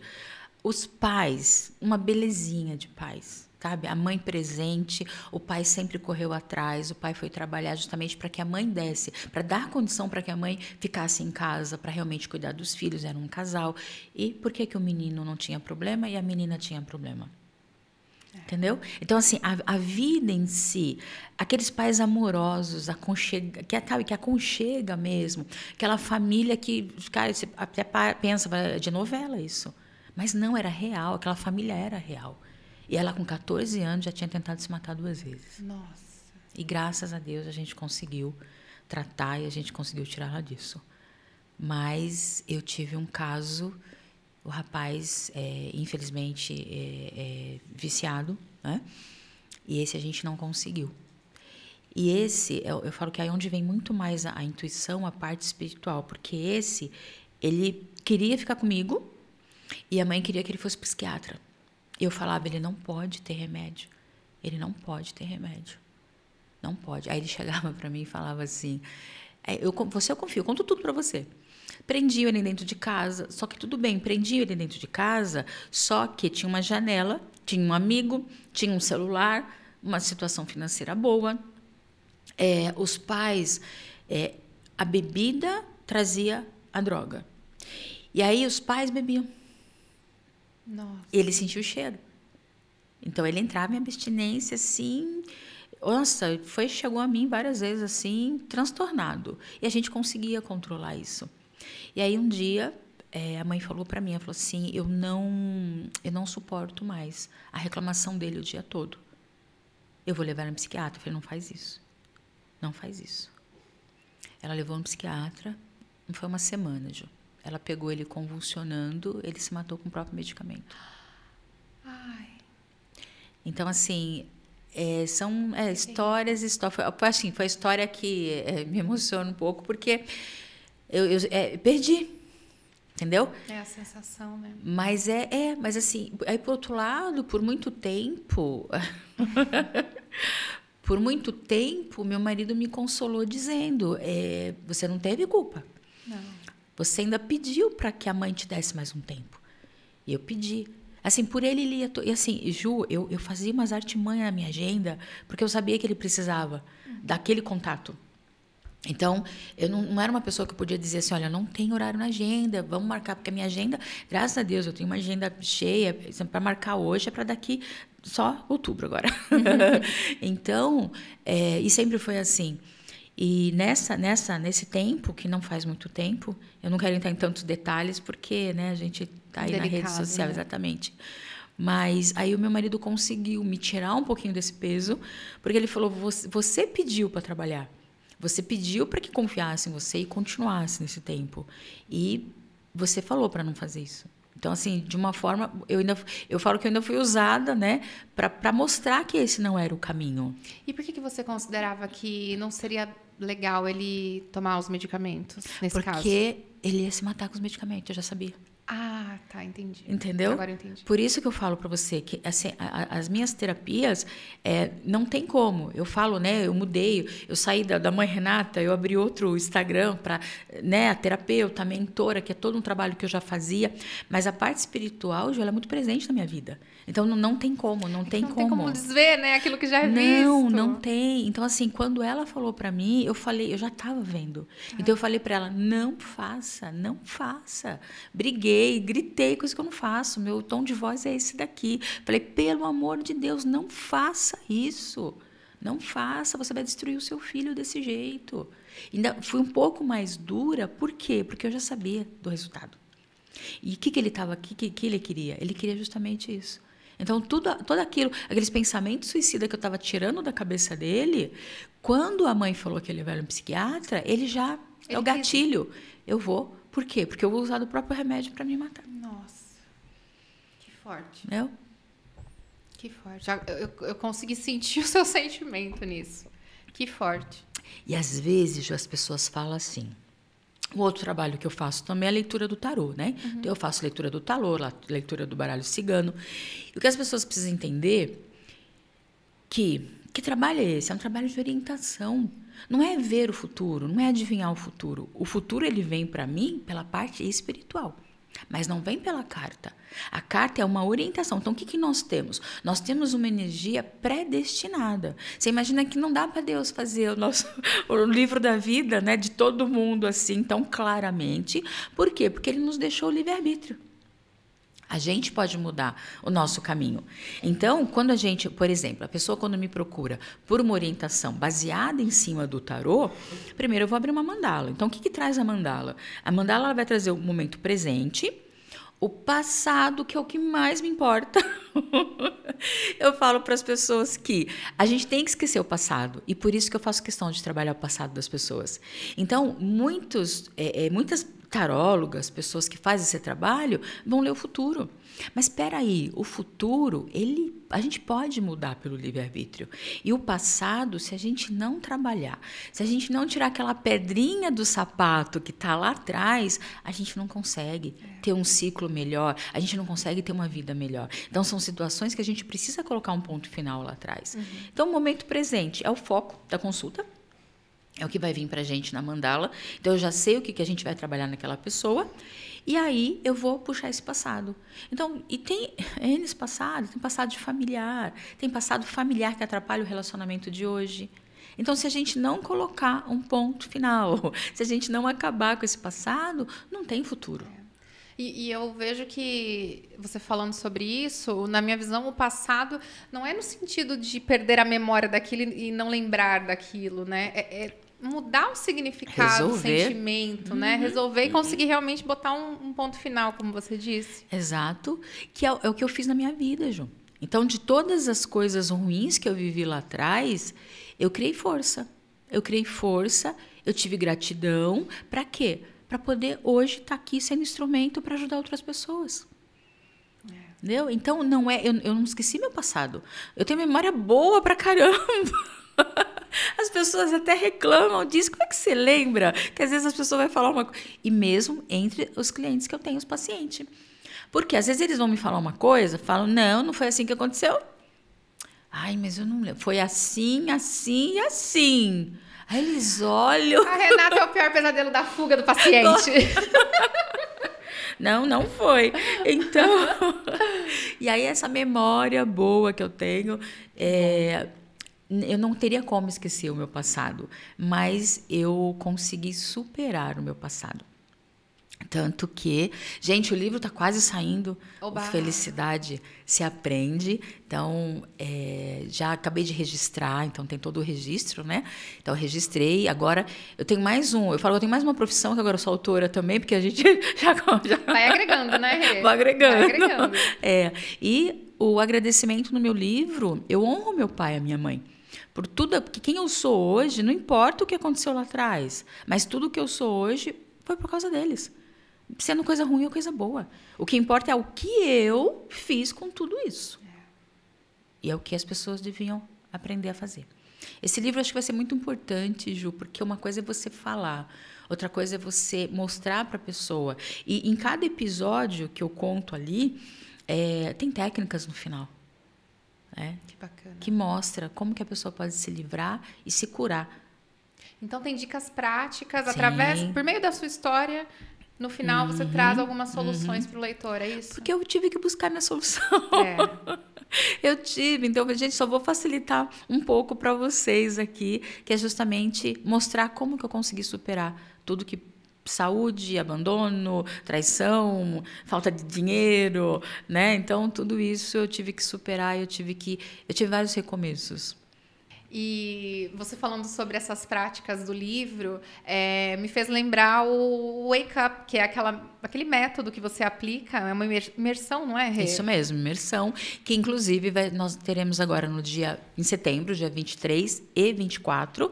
Os pais, uma belezinha de pais, sabe? A mãe presente, o pai sempre correu atrás, o pai foi trabalhar justamente para que a mãe desse, para dar condição para que a mãe ficasse em casa, para realmente cuidar dos filhos, era um casal. E por que o menino não tinha problema e a menina tinha problema? Entendeu? Então, assim, a vida em si, aqueles pais amorosos, que aconchega mesmo, aquela família que, cara, você até pensa, de novela isso. Mas não, era real, aquela família era real. E ela, com 14 anos, já tinha tentado se matar 2 vezes. Nossa. E, graças a Deus, a gente conseguiu tratar e a gente conseguiu tirá-la disso. Mas eu tive um caso... O rapaz, infelizmente, viciado, né? E esse a gente não conseguiu. E esse, eu falo que é onde vem muito mais a intuição, a parte espiritual, porque esse, ele queria ficar comigo e a mãe queria que ele fosse psiquiatra. E eu falava, ele não pode ter remédio. Ele não pode ter remédio. Não pode. Aí ele chegava para mim e falava assim, eu confio, eu conto tudo para você. Prendiam ele dentro de casa, só que tudo bem, prendiam ele dentro de casa, só que tinha uma janela, tinha um amigo, tinha um celular, uma situação financeira boa, os pais, a bebida trazia a droga. E aí os pais bebiam. Nossa. Ele sentiu o cheiro. Então ele entrava em abstinência assim, nossa, chegou a mim várias vezes assim, transtornado. E a gente conseguia controlar isso. E aí um dia a mãe falou para mim, ela falou assim, eu não suporto mais a reclamação dele o dia todo. Eu vou levar ele no psiquiatra. Eu falei, não faz isso. Não faz isso. Ela levou no psiquiatra, não foi uma semana, Ju. Ela pegou ele convulsionando, ele se matou com o próprio medicamento. Ai. Então, assim, são histórias. Foi a história que me emociona um pouco, porque eu perdi, entendeu? É a sensação, né? Mas mas assim, aí por outro lado, por muito tempo, meu marido me consolou dizendo, você não teve culpa. Não. Você ainda pediu para que a mãe te desse mais um tempo. E eu pedi. Assim, por ele ia... E assim, Ju, eu fazia umas artimanhas na minha agenda, porque eu sabia que ele precisava daquele contato. Então, eu não era uma pessoa que podia dizer assim, olha, não tem horário na agenda, vamos marcar, porque a minha agenda, graças a Deus, eu tenho uma agenda cheia, para marcar hoje, é para daqui só outubro agora. Então, e sempre foi assim. E nesse tempo, que não faz muito tempo, eu não quero entrar em tantos detalhes, porque a gente está aí na rede social, exatamente. Mas aí o meu marido conseguiu me tirar um pouquinho desse peso, porque ele falou, você pediu para trabalhar, você pediu para que confiasse em você e continuasse nesse tempo. E você falou para não fazer isso. Então, assim, de uma forma, eu falo que eu ainda fui usada, para mostrar que esse não era o caminho. E por que você considerava que não seria legal ele tomar os medicamentos, nesse caso? Porque ele ia se matar com os medicamentos, eu já sabia. Ah, tá, entendi. Entendeu? Agora eu entendi. Por isso que eu falo para você que assim, as minhas terapias não tem como. Eu falo, eu mudei, eu saí da Mãe Renata, eu abri outro Instagram para, a terapeuta, a mentora, que é todo um trabalho que eu já fazia, mas a parte espiritual, ela é muito presente na minha vida. Então não tem como, não tem como desver, aquilo que já é visto. Não tem. Então assim, quando ela falou para mim, eu eu já estava vendo. Então eu falei para ela, não faça. Briguei, gritei, coisa que eu não faço. Meu tom de voz é esse daqui. Falei, pelo amor de Deus, não faça isso. Não faça, você vai destruir o seu filho desse jeito. Ainda fui um pouco mais dura, por quê? Porque eu já sabia do resultado. E o que ele queria? Ele queria justamente isso. Então, tudo aquilo, aqueles pensamentos suicidas que eu estava tirando da cabeça dele, quando a mãe falou que ele ia no psiquiatra, ele já é o gatilho. Eu vou. Por quê? Porque eu vou usar do próprio remédio para me matar. Nossa, que forte. Entendeu? Que forte. Eu consegui sentir o seu sentimento nisso. Que forte. E às vezes as pessoas falam assim. O outro trabalho que eu faço também é a leitura do tarô, né? Uhum. Então, eu faço leitura do tarô, leitura do baralho cigano. E o que as pessoas precisam entender que trabalho é esse? É um trabalho de orientação. Não é ver o futuro, não é adivinhar o futuro. O futuro ele vem para mim pela parte espiritual, mas não vem pela carta. A carta é uma orientação. Então, o que nós temos? Nós temos uma energia predestinada. Você imagina que não dá para Deus fazer o livro da vida, de todo mundo assim tão claramente. Por quê? Porque ele nos deixou o livre-arbítrio. A gente pode mudar o nosso caminho. Então, quando a gente, por exemplo, a pessoa quando me procura por uma orientação baseada em cima do tarô, primeiro eu vou abrir uma mandala. Então, o que traz a mandala? A mandala ela vai trazer o momento presente, o passado, que é o que mais me importa. Eu falo para as pessoas que a gente tem que esquecer o passado, e por isso que eu faço questão de trabalhar o passado das pessoas. Então, muitas tarólogas, pessoas que fazem esse trabalho, vão ler o futuro. Mas espera aí, o futuro, a gente pode mudar pelo livre-arbítrio. E o passado, se a gente não trabalhar, se a gente não tirar aquela pedrinha do sapato que está lá atrás, a gente não consegue ter um ciclo melhor, a gente não consegue ter uma vida melhor. Então, são situações que a gente precisa colocar um ponto final lá atrás. Uhum. Então, o momento presente é o foco da consulta, é o que vai vir para a gente na mandala. Então, eu já sei o que a gente vai trabalhar naquela pessoa. E aí, eu vou puxar esse passado. Então, e tem esse passado, tem passado de familiar, tem passado familiar que atrapalha o relacionamento de hoje. Então, se a gente não colocar um ponto final, se a gente não acabar com esse passado, não tem futuro. E eu vejo que, você falando sobre isso, na minha visão, o passado não é no sentido de perder a memória daquilo e não lembrar daquilo, né? É mudar o significado, o sentimento, né? Resolver e conseguir realmente botar um ponto final, como você disse. Exato. Que é o que eu fiz na minha vida, Ju. Então, de todas as coisas ruins que eu vivi lá atrás, eu criei força. Eu tive gratidão. Para quê? Para poder hoje estar aqui sendo instrumento para ajudar outras pessoas. Entendeu? Então, não é, eu não esqueci meu passado. Eu tenho memória boa pra caramba. As pessoas até reclamam disso. Como é que você lembra? Que às vezes as pessoas vão falar uma coisa. E mesmo entre os clientes que eu tenho, os pacientes. Porque às vezes eles vão me falar uma coisa, falam, não foi assim que aconteceu. Ai, mas eu não lembro. Foi assim, assim e assim. Aí eles olham... A Renata é o pior pesadelo da fuga do paciente. Não foi. Então... E aí essa memória boa que eu tenho... Eu não teria como esquecer o meu passado. Mas eu consegui superar o meu passado. Tanto que... Gente, o livro está quase saindo. Oba. Felicidade se aprende. Então, já acabei de registrar. Então, tem todo o registro, né? Então, eu registrei. Agora, eu tenho mais um. Eu falo que eu tenho mais uma profissão, que agora eu sou autora também, porque a gente já... Vai agregando, né, Rê? Vai agregando. Vai agregando. E o agradecimento no meu livro, eu honro meu pai e a minha mãe. Por tudo, porque quem eu sou hoje, não importa o que aconteceu lá atrás, mas tudo que eu sou hoje foi por causa deles. Sendo coisa ruim ou coisa boa. O que importa é o que eu fiz com tudo isso. E é o que as pessoas deviam aprender a fazer. Esse livro acho que vai ser muito importante, Ju, porque uma coisa é você falar, outra coisa é você mostrar para a pessoa. E em cada episódio que eu conto ali, tem técnicas no final. Que bacana. Que mostra como que a pessoa pode se livrar e se curar. Então, tem dicas práticas, Sim. por meio da sua história... No final, você traz algumas soluções para o leitor, é isso? Porque eu tive que buscar minha solução. Eu tive. Então, gente, só vou facilitar um pouco para vocês aqui, que é justamente mostrar como que eu consegui superar tudo que... Saúde, abandono, traição, falta de dinheiro, né? Então, tudo isso eu tive que superar, eu tive vários recomeços. E você falando sobre essas práticas do livro, me fez lembrar o Wake Up, que é aquele método que você aplica, é uma imersão, não é, Rê? Isso mesmo, imersão, que inclusive nós teremos agora em setembro, dia 23 e 24.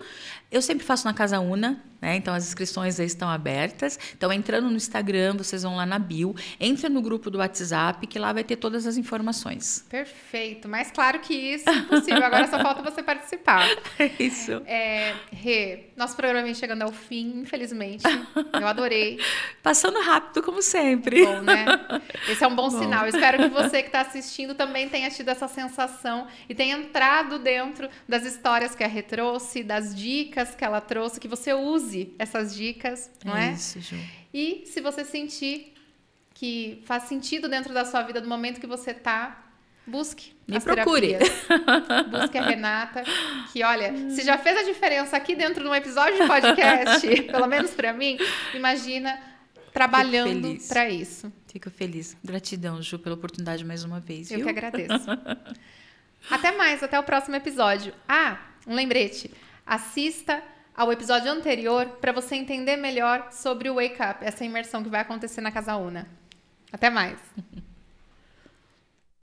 Eu sempre faço na Casa Una, né? Então as inscrições aí estão abertas. Então, entrando no Instagram, vocês vão lá na bio, entra no grupo do WhatsApp, que lá vai ter todas as informações. Perfeito, mais claro que isso, impossível. Agora só falta você participar. Isso. Rê, nosso programa vem chegando ao fim, infelizmente. Eu adorei. Passando rápido, como sempre. Bom, né? Esse é um bom sinal. Eu espero que você que está assistindo também tenha tido essa sensação e tenha entrado dentro das histórias que a Rê trouxe, das dicas que ela trouxe, que você use essas dicas, não é? Isso, Ju. E se você sentir que faz sentido dentro da sua vida, do momento que você está, busque as procure. terapias. Busque a Renata, que olha, se já fez a diferença aqui dentro de um episódio de podcast, pelo menos para mim, imagina trabalhando para isso. Fico feliz. Gratidão, Ju, pela oportunidade mais uma vez. Eu que agradeço. Até mais, até o próximo episódio. Um lembrete. Assista ao episódio anterior para você entender melhor sobre o Wake Up, essa imersão que vai acontecer na Casa Una. Até mais.